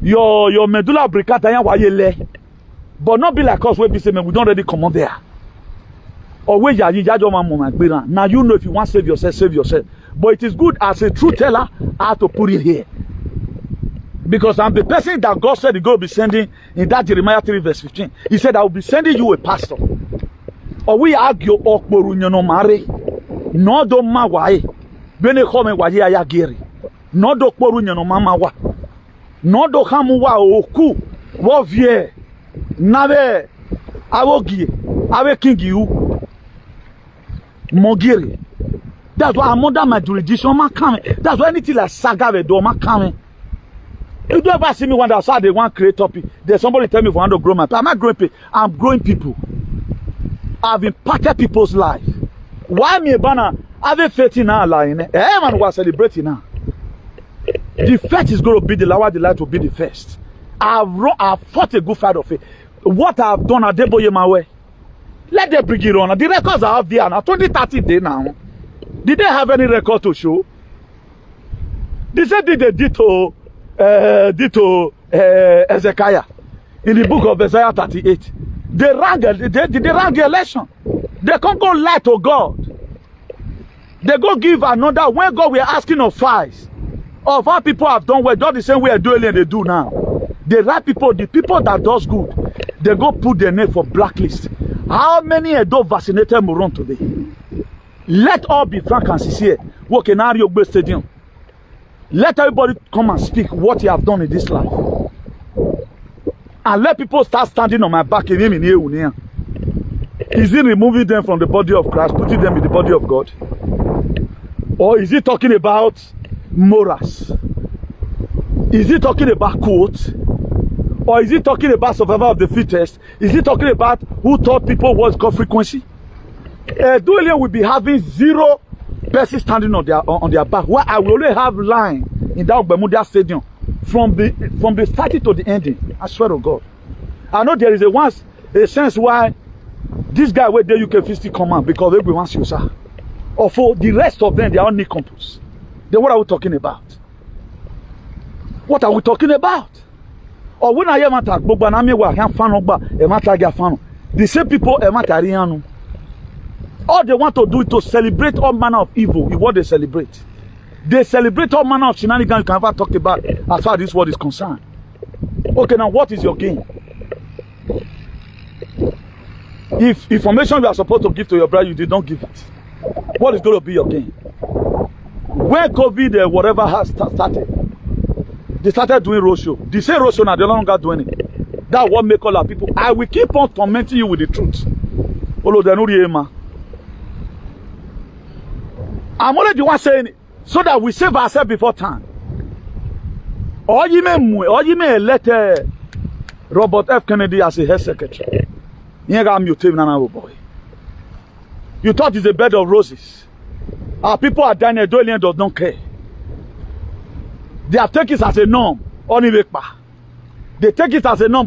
your medulla oblongata wayele, but not be like us where we say man we don't already come on there. Or where now you know if you want to save yourself, save yourself. But it is good as a true teller, I have to put it here. Because I'm the person that God said He will be sending in that Jeremiah 3 verse 15. He said, I will be sending you a pastor. Or we argue okboru nyono mare. No do mawae. Bene kome waje ayagiri. No do okboru nyono mama wa. No do hamu wa oku. Wo vie. Nabe awogie. Awe kingi u. Mogiri. That's why I'm under my jurisdiction. That's why anything like saga we do coming. You don't ever see me when that's how they want to create topic. There's somebody tell me if I want to grow my people. I'm not growing people. I'm growing people. I've impacted people's life. Why me banner? I've faith in our line. Everyone was celebrating now. The first is going to be the lower the light will be the first. I've fought a good fight of it. What I've done, I deboye my way. Let them bring it on. The records are out there now. 20-30 days now. Did they have any record to show? They said they did to Ezekiah in the book of Isaiah 38. They ran the election. They can't go lie to God. They go give another when God were asking of files of how people have done well, just the same way they do now. The right people, the people that does good, they go put their name for blacklist. How many Edo vaccinated moron today? Let all be frank and sincere. Work in Ariogbe Stadium. Let everybody come and speak what you have done in this life. And let people start standing on my back. Is it removing them from the body of Christ, putting them in the body of God? Or is he talking about morals? Is he talking about quotes? Or is he talking about survival of the fittest? Is he talking about who taught people what's called frequency? Duelian will be having 0 persons standing on their back. Where I will only have line in that Bermuda Stadium from the starting to the ending. I swear to God. I know there is a sense why this guy where the UK 50 command because everyone wants you, sir. Or for the rest of them, they are only campus. Then what are we talking about? What are we talking about? Or when I hear matter, the same people all they want to do is to celebrate all manner of evil in what they celebrate. They celebrate all manner of shenanigans you can ever talk about as far as this world is concerned. Okay, now what is your gain? If information you are supposed to give to your brother, you did not give it, what is going to be your gain? When COVID, whatever has started, they started doing roadshow. They say roadshow now, they're no longer doing it. That's what make all our people. I will keep on tormenting you with the truth. I'm only the one saying it so that we save ourselves before time. Or you may let Robert F. Kennedy as a head secretary. You thought it's a bed of roses. Our people are dying, Dolian does not care. They have taken it as a norm. They take it as a norm.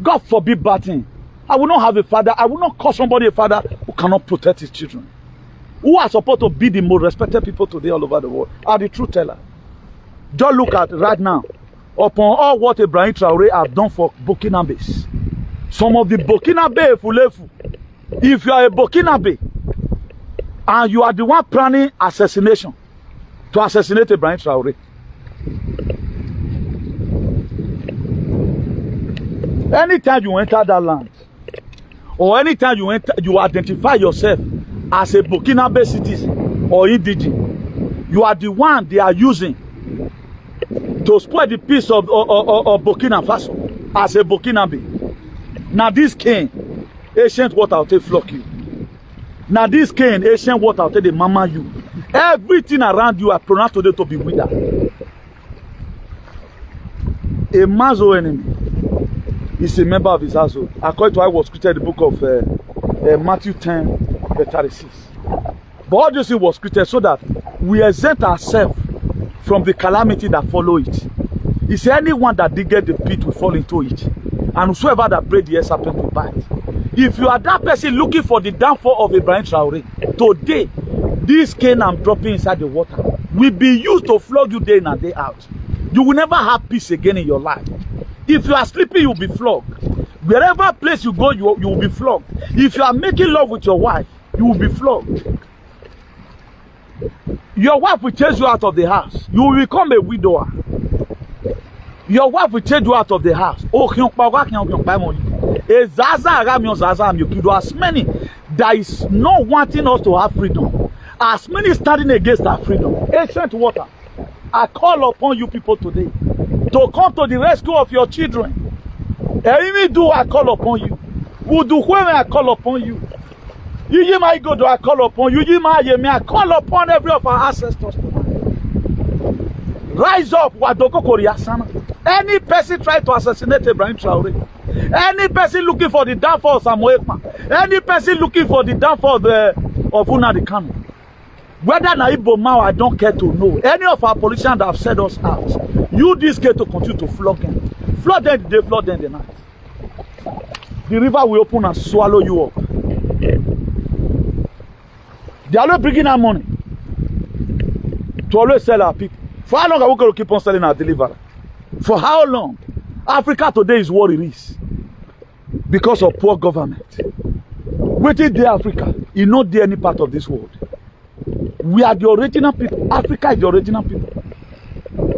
God forbid bad thing. I will not have a father. I will not call somebody a father who cannot protect his children. Who are supposed to be the most respected people today all over the world are the truth teller. Just look at right now. Upon all what Ibrahim Traore have done for Burkinabes. Some of the Burkinabe Fulefu. If you are a Burkinabe and you are the one planning assassination to assassinate Ibrahim Traore. Anytime you enter that land, or anytime you identify yourself as a Burkinabe citizen or indigene, you are the one they are using to spoil the peace of Burkina Faso as a Burkinabe. Now this cane, ancient water will take flock you. Now this cane, ancient water will take the mama you. Everything around you are pronounced today to be withered. A MAZI enemy is a member of his household. According to how I was created in the book of Matthew 10, verse 36. But all this was created so that we exempt ourselves from the calamity that follow it. He said, anyone that diggeth the pit will fall into it, and whosoever that break the serpent will bite. If you are that person looking for the downfall of Ibrahim Traore, today, this cane I'm dropping inside the water will be used to flog you day in and day out. You will never have peace again in your life. If you are sleeping, you will be flogged. Wherever place you go, you will be flogged. If you are making love with your wife, you will be flogged. Your wife will chase you out of the house. You will become a widower. Your wife will chase you out of the house. As many that is not wanting us to have freedom, as many standing against our freedom. Ancient water, I call upon you people today to come to the rescue of your children. Even do I call upon you. Who do when I call upon you? You might go do I call upon you. You might I call upon every of our ancestors tonight. Rise up, Wadoko Koryasana. Any person trying to assassinate Ibrahim Traore, any person looking for the downfall of Samuel Ekpa, any person looking for the downfall of Una the KANU, whether Naibo Mao, I don't care to know. Any of our politicians that have set us out, you this get to continue to flog them. Flood them the day, flood them the night. The river will open and swallow you up. They are not bringing our money to always sell our people. For how long are we going to keep on selling our deliverer? For how long? Africa today is what it is. Because of poor government. Waiting there, Africa is not there any part of this world. We are the original people. Africa is the original people.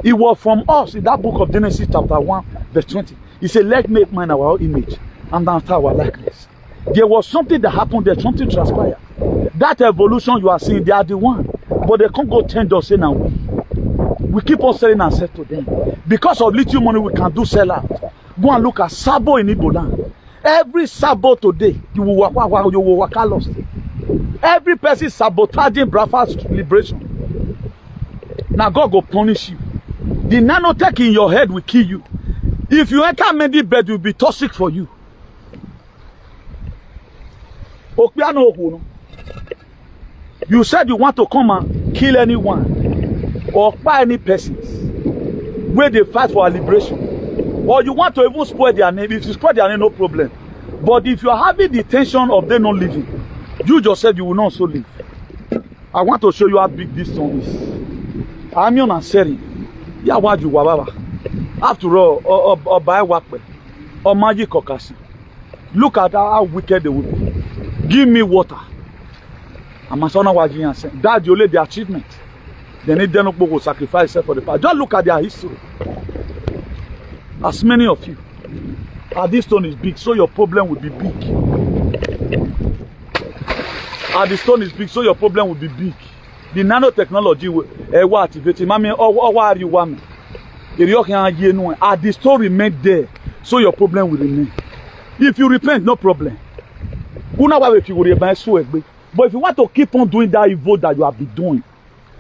It was from us in that book of Genesis chapter 1 verse 20. He said, let make man our own image and after our likeness. There was something that happened there, something transpired. That evolution you are seeing, they are the one. But they can't go change us in and we keep on selling and sell to them. Because of little money we can do sell out. Go and look at Sabo in Igbo land. Every Sabo today, you will walk lost. Every person sabotaging Biafra's liberation. Now God will punish you. The nanotech in your head will kill you. If you enter NNAMDI bed, it will be toxic for you. You said you want to come and kill anyone or buy any persons where they fight for our liberation. Or you want to even spoil their name. If you spoil their name, no problem. But if you are having the intention of them not living, you just said you will not also live. I want to show you how big this stone is. I'm your answering. Yeah, what you wababa. After all, buy wakwe or magic kokasi. Look at how wicked they will be. Give me water. I'm a son of Waji and saying that's only the achievement. They need them to sacrifice for the past. Just look at their history. As many of you. This stone is big, so your problem will be big. The stone is big, so your problem will be big. The nanotechnology will activate it. Why are you one? The stone remain there, so your problem will remain. If you repent, no problem. But if you want to keep on doing that evil that you have been doing,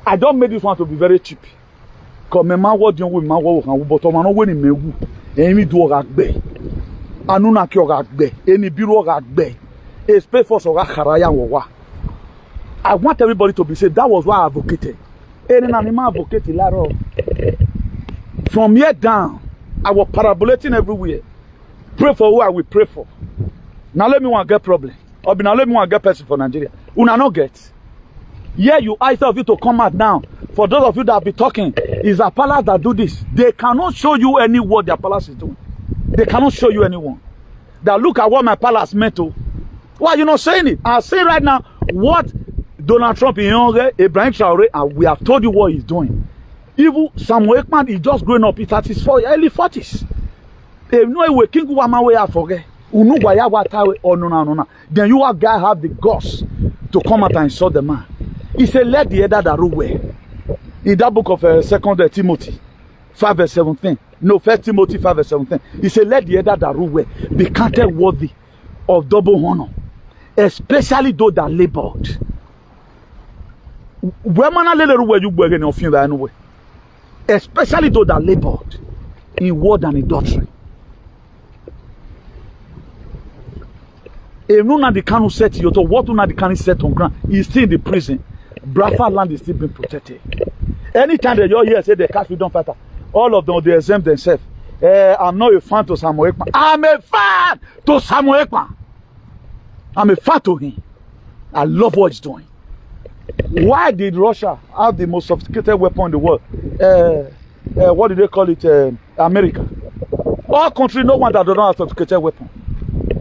I don't make this one to be very cheap. Because my man was doing with my work, but I'm not winning me. Any do ragbe. Anuna ki ragbe. Any bureau ragbe. A space force or Haraya wa. I want everybody to be said that was why I advocated. Any animal advocated later. From here down, I was parabolating everywhere. Pray for who I will pray for. Now let me want to get problem. Or now let me want to get person for Nigeria. Una not get. Yeah, you asked of you to come out now. For those of you that be talking, is a palace that do this. They cannot show you any what their palace is doing. They cannot show you anyone. That look at what my palace meant to. Why are you not saying it? I'm saying right now what Donald Trump in Ibrahim Traore, and we have told you what he's doing. Even Samuel Ekman is just growing up in 34, early 40s. They know we king woman way I forget. Then you guys have the guts to come out and insult the man. He said, let the elder that rule well. In that book of 2 Timothy 5 verse 17. No, 1 Timothy 5 verse 17. He said, let the elder that rule well be counted worthy of double honor, especially those that labored. Especially those that labored in word and in doctrine. If none of the KANU set you to what none of the KANU set on ground, he's still in the prison. Bradford land is still being protected. Anytime that you hear say they catch freedom fighter, all of them they exempt themselves. I'm not a fan to Samuel Ekman. I'm a fan to Samuel Ekman. I'm a fan to him. I love what he's doing. Why did Russia have the most sophisticated weapon in the world? What do they call it? America. All countries, no one that does not have sophisticated weapon.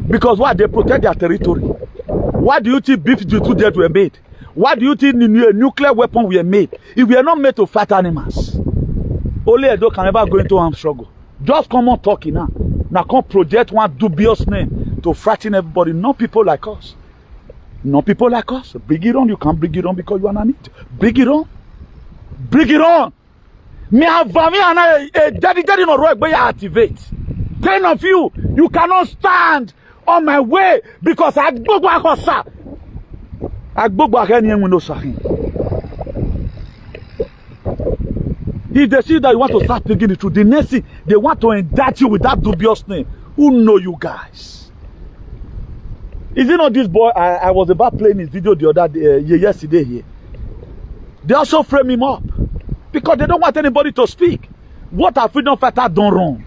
Because why? They protect their territory. Why do you think B-52 jets were made? Why do you think nuclear weapons were made? If we are not made to fight animals, only a dog can never go into armed struggle. Just come on talking now. Now come project one dubious name to frighten everybody. Not people like us. Not people like us. Bring it on. You can't bring it on because you are not need. Bring it on. Bring it on. Me have me and I daddy no right but you activate. 10 of you, you cannot stand on my way because I go back outside. I go back any window sahin. If they see that you want to start speaking the truth, the next thing they want to indict you with that dubious name. Who know you guys? Is it not this boy? I was about playing his video the other day, yesterday here. They also frame him up because they don't want anybody to speak. What have freedom fighters done wrong?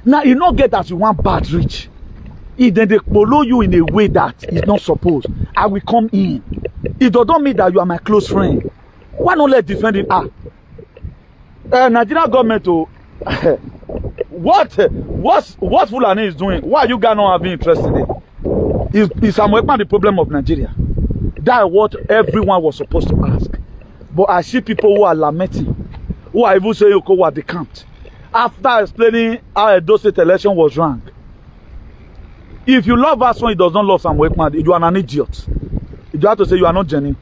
Now you not get that you want bad rich. If then they follow you in a way that is not supposed, I will come in. It doesn't mean that you are my close friend. Why not let defend it? Nigerian government what Fulani is doing? Why you guys not having interest in it? Is Samuel Ekman the problem of Nigeria? That's what everyone was supposed to ask. But I see people who are lamenting, who are even saying Oko were decamped. After explaining how a Edo State election was wrong. If you love us when he does not love Samuel Ekman, you are an idiot. You have to say you are not genuine.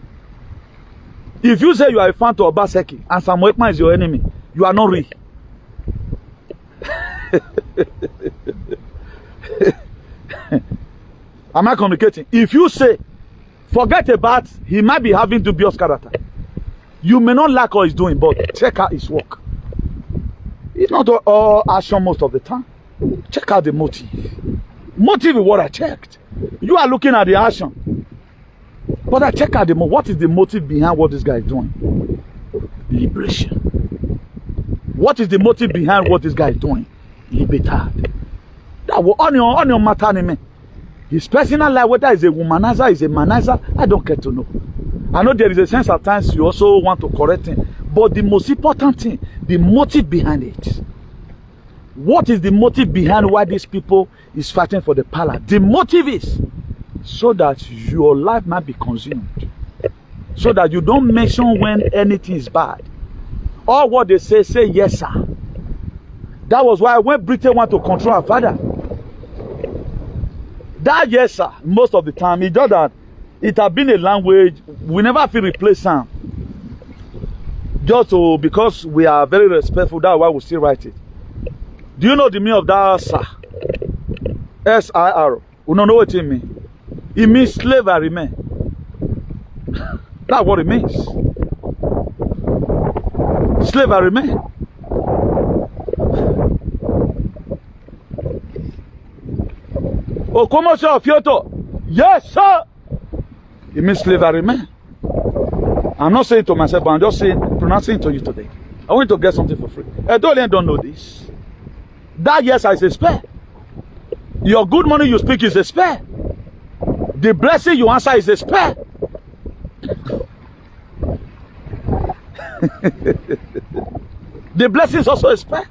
If you say you are a fan to Obaseki and Samuel Ekman is your enemy, you are not real. Am I communicating? If you say, forget about he might be having dubious character. You may not like what he's doing, but check out his work. It's not all action most of the time. Check out the motive. Motive is what I checked. You are looking at the action. But I check out the motive. What is the motive behind what this guy is doing? Liberation. What is the motive behind what this guy is doing? Libertad. That was on your matter. His personal life, whether he's a womanizer, is a manizer, I don't care to know. I know there is a sense at times you also want to correct him. But the most important thing, the motive behind it. What is the motive behind why these people is fighting for the PALAC? The motive is so that your life might be consumed. So that you don't mention when anything is bad. All what they say yes, sir. That was why when Britain want to control our father, that yes, sir, most of the time, it's just that it has been a language we never feel replace Sam. Just so, because we are very respectful, that's why we still write it. Do you know the meaning of that sir? S-I-R. You don't know what it means? It means slavery, man. That's what it means. Slavery, man. Oh, come on, sir, Fioto. Yes, sir. It means slavery, man. I'm not saying it to myself, but I'm just saying, pronouncing it to you today. I want you to get something for free. Edolian don't know this. That yes, is a spare. Your good money you speak is a spare. The blessing you answer is a spare. The blessing is also a spare.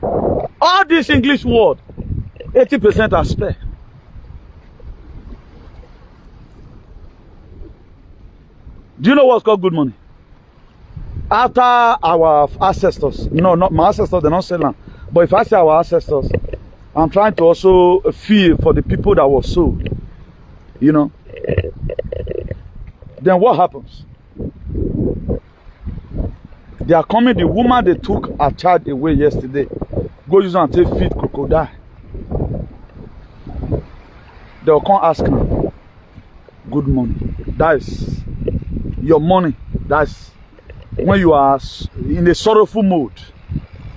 All this English word, 80% are spare. Do you know what's called good money? After our ancestors, no, not my ancestors, they're not selling. But if I say our ancestors, I'm trying to also feel for the people that were sold. You know? Then what happens? They are coming, the woman they took her child away yesterday. Go use and take feed crocodile. They'll come ask her, good money. That is your money. That's when you are in a sorrowful mood.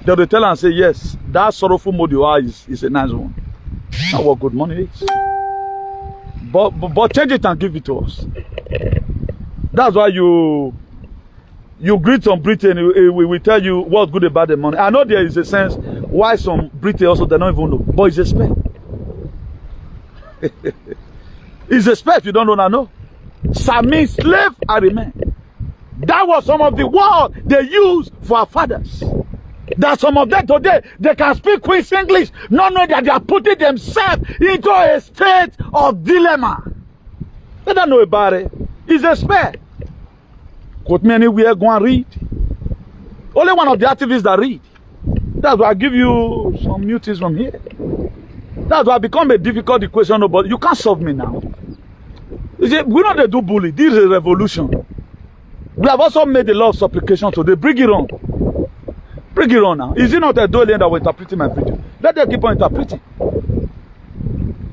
They'll tell her and say, yes, that sorrowful mood you are is a nice one. That's what good money is. But change it and give it to us. That's why you greet some Britain, we will tell you what's good about the money. I know there is a sense why some Britain also they don't even know, but it's a spec. It's a spec you don't know now. No. Sami slave I remain. That was some of the words they used for our fathers. That some of them today they can speak Queen's English, not knowing that they are putting themselves into a state of dilemma. They don't know about it. It's a spec. Quote me anywhere, go and read. Only one of the activists that read. That's why I give you some new things from here. That's why I become a difficult equation, but you can't solve me now. You see, we don't do bully. This is a revolution. We have also made a lot of supplication today. Bring it on. Bring it on now. Is it not a Dolian that will interpreting my video? Let them keep on interpreting.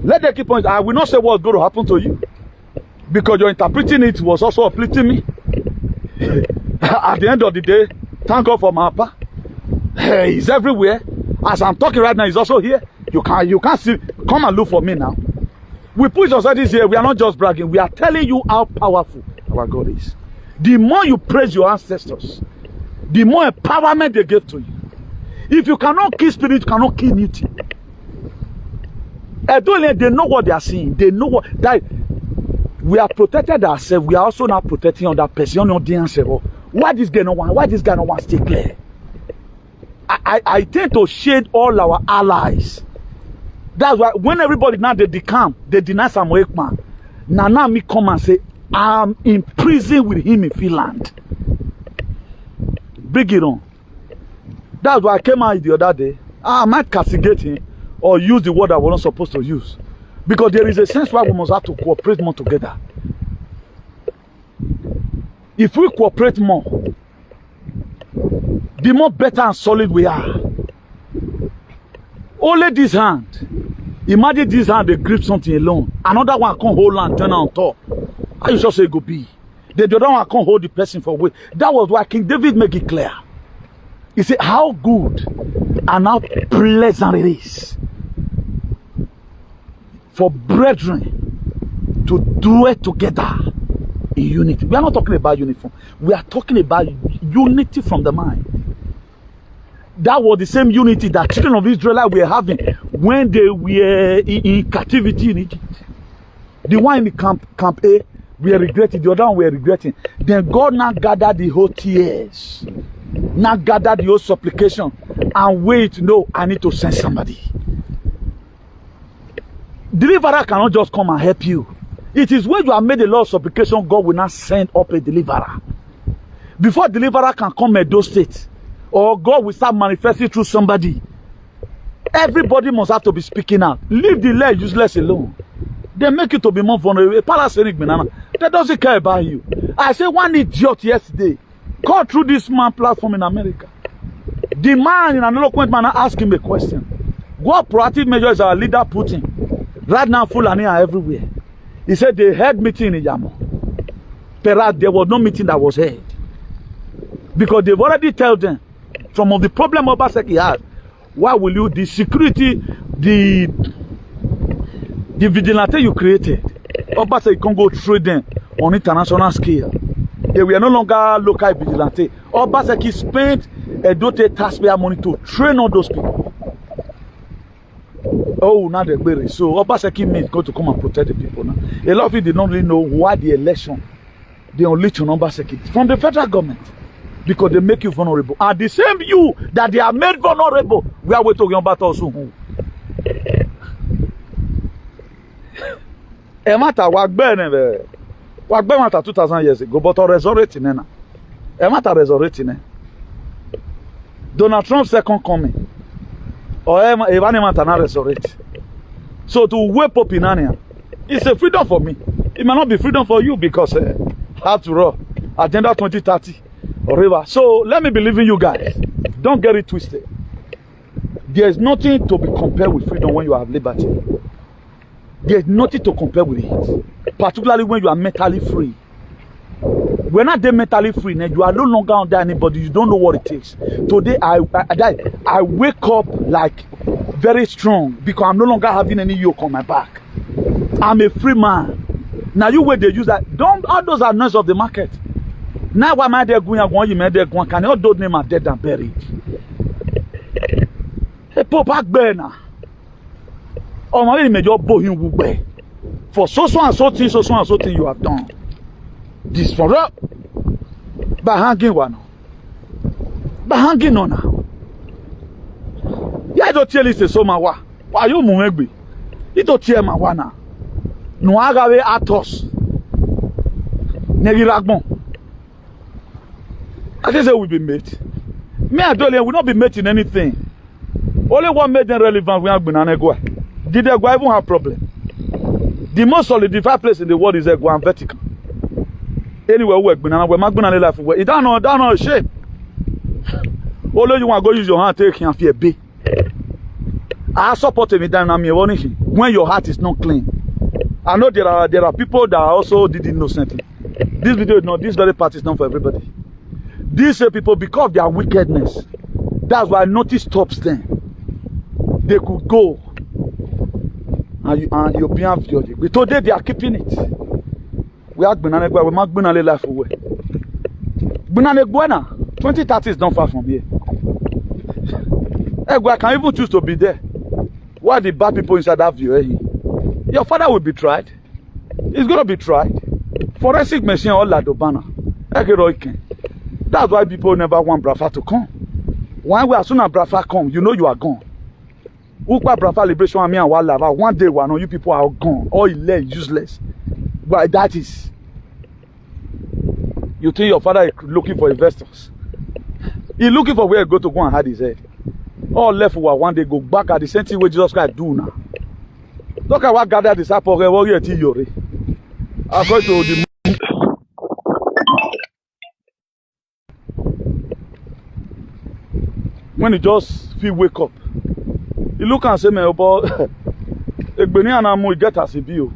Let them keep on. I will not say what's going to happen to you. Because your interpreting it was also uplifting me. At the end of the day, thank God for my papa. He's everywhere. As I'm talking right now, he's also here. You can't see. Come and look for me now. We push societies here. We are not just bragging. We are telling you how powerful our God is. The more you praise your ancestors, the more empowerment they give to you. If you cannot kill spirit, you cannot kill Newton. They know what they are seeing. They know what that. We are protected ourselves. We are also now protecting other person. Why this guy no want? Why this guy no want stay clear? I tend to shade all our allies. That's why when everybody now they decamp, they deny some Ekman. Now me come and say, I'm in prison with him in Finland. Bring it on. That's why I came out the other day. I might castigate him or use the word I was not supposed to use. Because there is a sense why we must have to cooperate more together. If we cooperate more, the more better and solid we are. Only this hand. Imagine this hand, they grip something alone. Another one can't hold and turn on top. How you just say it go be? The other one can't hold the person for weight. That was why King David made it clear. He said, how good and how pleasant it is for brethren to dwell together in unity. We are not talking about uniform. We are talking about unity from the mind. That was the same unity that children of Israel were having when they were in captivity in Egypt. The one in the camp A, we are regretting. The other one we are regretting. Then God now gathered the whole tears. Now gathered the whole supplication. And wait, no, I need to send somebody. Deliverer cannot just come and help you. It is when you have made a lot of supplication, God will not send up a deliverer. Before deliverer can come at those states, or God will start manifesting through somebody, everybody must have to be speaking out. Leave the leg useless alone. They make you to be more vulnerable. That doesn't care about you. I said one idiot yesterday called through this man platform in America. The man in an eloquent manner asked him a question. What proactive measures our leader putting? Right now, Fulani are everywhere. He said they had meeting in Yamo. Perhaps there was no meeting that was held. Because they've already told them some of the problem Obaseki has. Why will you, the security, the vigilante you created, Obaseki can't go trade them on international scale. They were no longer local vigilante. Obaseki spent a doted taxpayer money to train all those people. Oh, now they're buried. So Obaseki means going to come and protect the people now. A lot of you did not really know why the election, they unleashed on Obaseki from the federal government. Because they make you vulnerable. And the same you that they are made vulnerable, we are talking about also. A matter matter 2,000 years ago, but resurrecting now. A matter resurrecting. Donald Trump's second coming. Or even matter not resurrect. So to wake up in Ania, it's a freedom for me. It might not be freedom for you because after all, Agenda 2030. River. So let me believe in you guys. Don't get it twisted. There is nothing to be compared with freedom when you have liberty. There is nothing to compare with it. Particularly when you are mentally free. When I mentally free, you are no longer under anybody. You don't know what it takes. Today I wake up like very strong because I'm no longer having any yoke on my back. I'm a free man. Now you where they use that. Don't all those are noise of the market. Now why am I there going on? You made there going? Can all those names are dead and buried? Hey, Pope Akbena. Oh my, made your boy him for so and so thing you have done. This for up. By hanging one. By hanging on now. Yeah, I don't tell you so my wa. Why you mumegbi? You don't tell my wana. No agave atos. Negiragbon. I just say we'll be made. Me and Dolly will not be made in anything. Only one made them relevant we have been an Egua. Did Egua even have problem? The most solidified place in the world is Egua and Vatican. Anywhere we have been and we're not life away. It don't know shape. Only you want to go use your hand take and fear be. I support me down when your heart is not clean. I know there are people that also did innocently. This video is not, this very part is not for everybody. These people, because of their wickedness, that's why notice stops them. They could go and you'll be judged. But today they are keeping it. We are going to life away. 2030 is not far from here. I can even choose to be there. Why the bad people inside that view? Your father will be tried. He's going to be tried. Forensic machine all like Obana. That's why people never want Brafa to come. When as soon as Brafa come, you know you are gone. Ukwa Brafa liberation and me and Walava. One day one you people are gone. All useless. But that is. You think your father is looking for investors. He's looking for where he go to go and hide his head. All left will one day go back at the same thing what Jesus Christ do now. Look at what gathered disciples according to the when you just feel wake up, you look and say, man, about Egbeni and Amu get as a view.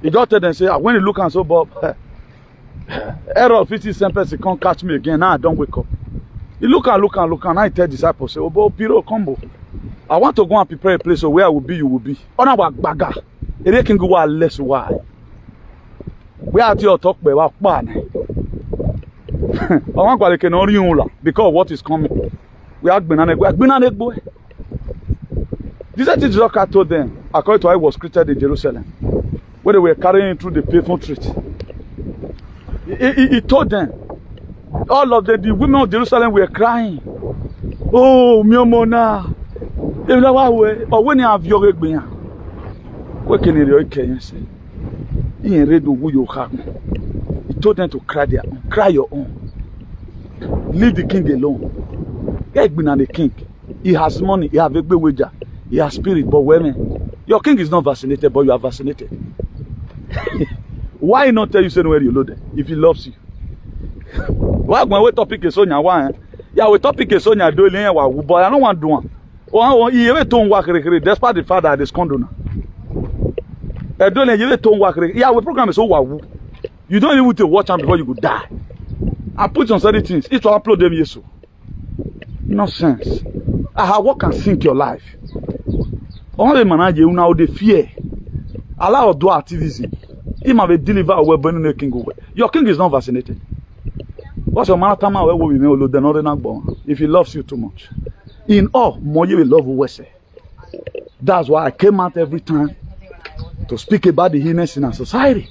You just tell them say, when you look and say, Bob, error 50 cents can't catch me again. Now I don't wake up. He look and look and look and I tell disciples, say, oh, but Piro, combo. I want to go and prepare a place so where I will be, you will be. On our baga. It can go less why. We are to talk about ban. I want to can only because of what is coming. We have been an egg boy. This is what Jesus told them, according to how he was created in Jerusalem, when they were carrying through the painful street. He told them, all of the women of Jerusalem were crying. Oh, Miomona. Or when you have your egg, what can you say? He read who you have. He told them to cry their own. Cry your own. Leave the king alone. Egg been the king. He has money, he has a big wager. He has spirit, but women, your king is not vaccinated, but you are vaccinated. Why not tell you where you loaded if he loves you? Why when we topic is on your wine? Yeah, we topic is on your doing, but I don't want to do one. Oh, he ever don't work despite the fact that it's condona. I don't ever don't work. Yeah, we program is so wow. You don't even need to watch them before you could die. I put on certain things. It will upload them yes. Nonsense. I have what can sink your life. All the manage you now the fear. Allow do activism. He might be deliver a weapon in king away. Your king is not vaccinated. What's your man time where we may load the northern born if he loves you too much? In all, more you will love West. That's why I came out every time to speak about the illness in our society.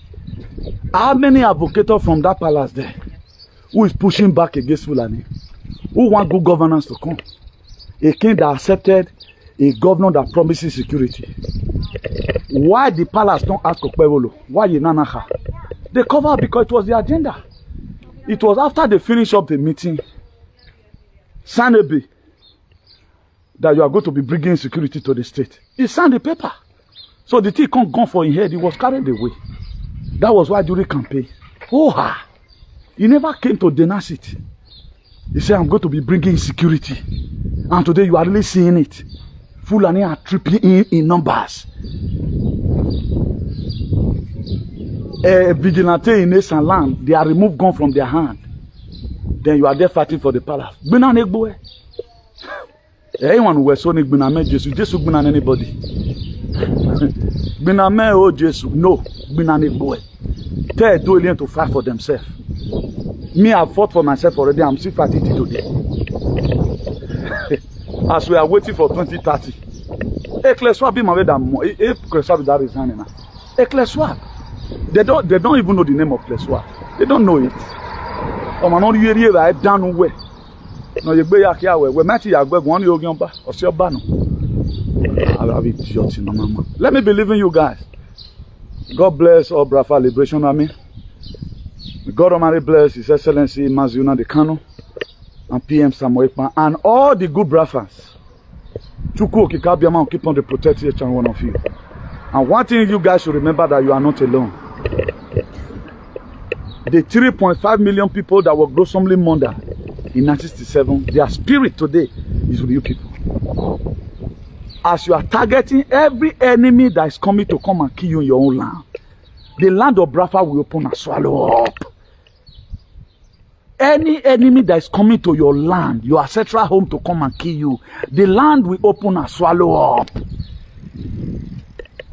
How many advocates from that palace there who is pushing back against Fulani? Who want good governance to come? A king that accepted a governor that promises security. Why the palace don't ask Okpebolo? Why you nanaha? They cover because it was the agenda. It was after they finish up the meeting, Sanebe, that you are going to be bringing security to the state. He signed the paper. So the thing can't go for his head. He was carried away. That was why during campaign. Oh ha! He never came to denounce it. He said, I'm going to be bringing security. And today you are really seeing it. Fulani are tripling in numbers. Vigilante in nation land, they are removed gun from their hand. Then you are there fighting for the palace. Anyone who was so Biname Jesus, Jesus Binan anybody. Biname oh Jesus, no, Binane boy. Tell Duelian to fight for themselves. Me, I've fought for myself already, I'm still fighting today. As we are waiting for 2030. Ekleswap be my than more. Ekleswap that is happening now. Ekleswap. They don't even know the name of Ekleswap. They don't know it. You right down where. No, you be here where Matty Yagbe one Yogiamba or Siobano. I'll be judging no mama. Let me believe in you guys. God bless all Brafa Liberation Army. God Almighty bless His Excellency MAZI the KANU and PM Samuel and all the good Brafas. Chuku Kikabiama will keep on to protect each and one of you. And one thing you guys should remember that you are not alone. The 3.5 million people that were gruesomely murdered in 1967, their spirit today is with you people. As you are targeting every enemy that is coming to come and kill you in your own land, the land of Brafa will open and swallow up. Any enemy that is coming to your land, your ancestral home to come and kill you, the land will open and swallow up.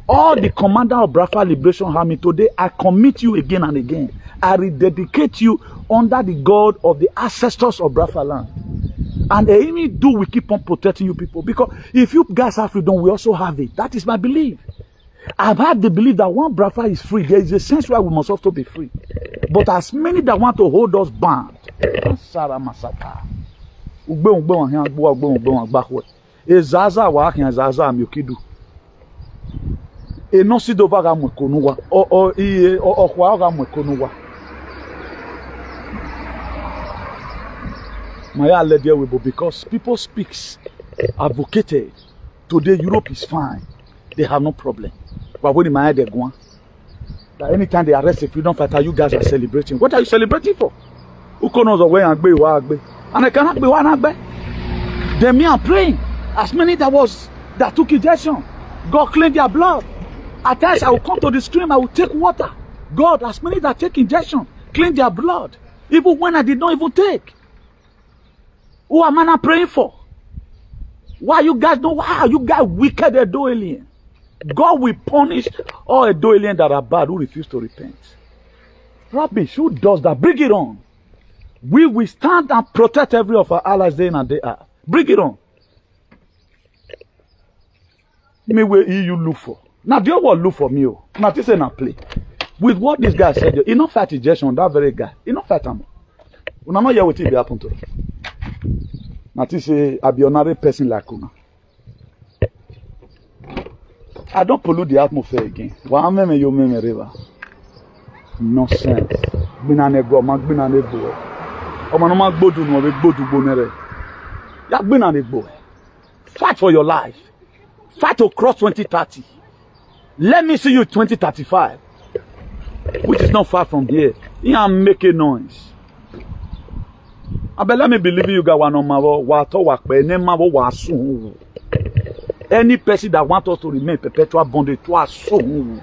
All the commander of Brafa Liberation Army today, I commit you again and again. I rededicate you under the God of the ancestors of Brafa land. And any do we keep on protecting you people. Because if you guys have freedom, we also have it. That is my belief. I've had the belief that one Brafa is free. There is a sense where we must also be free. But as many that want to hold us bound, Sarah Masaka. Ezaza wa akin Ezaza amyokidu. Eno si dova ga mwekonuwa. Okwa ga mwekonuwa. Maya led there with because people speaks advocated. Today Europe is fine. They have no problem. But when Maya they go on, that anytime they arrest a freedom fighter, you guys are celebrating. What are you celebrating for? Who knows away and be wagbe? And I cannot be one agbe. Then me are praying. As many that took injection, God cleaned their blood. At times I will come to the stream, I will take water. God, as many that take injection, clean their blood. Even when I did not even take. Who am I not praying for? Why you guys wicked Edo alien? God will punish all Edo aliens that are bad who refuse to repent. Rubbish, who does that? Bring it on. We will stand and protect every of our allies day in and day out. Bring it on. Me where you look for. Now the other look for me. Now this ain't a play. With what this guy said, he not fight ejection, that very guy. He not fight him. We not hear what will happen to him. Now this say I be another person like Una. I don't pollute the atmosphere again. Why am I you me river? Nonsense. Binane go, mag binane go. Omo no mag gbodu no be gbodu bonere. Ya binane go. Fight for your life. Fight to cross 2030. Let me see you 2035. Which is not far from here. You are making noise. Let me believe you got one on my any person that wants us to remain perpetual bonded to us soon.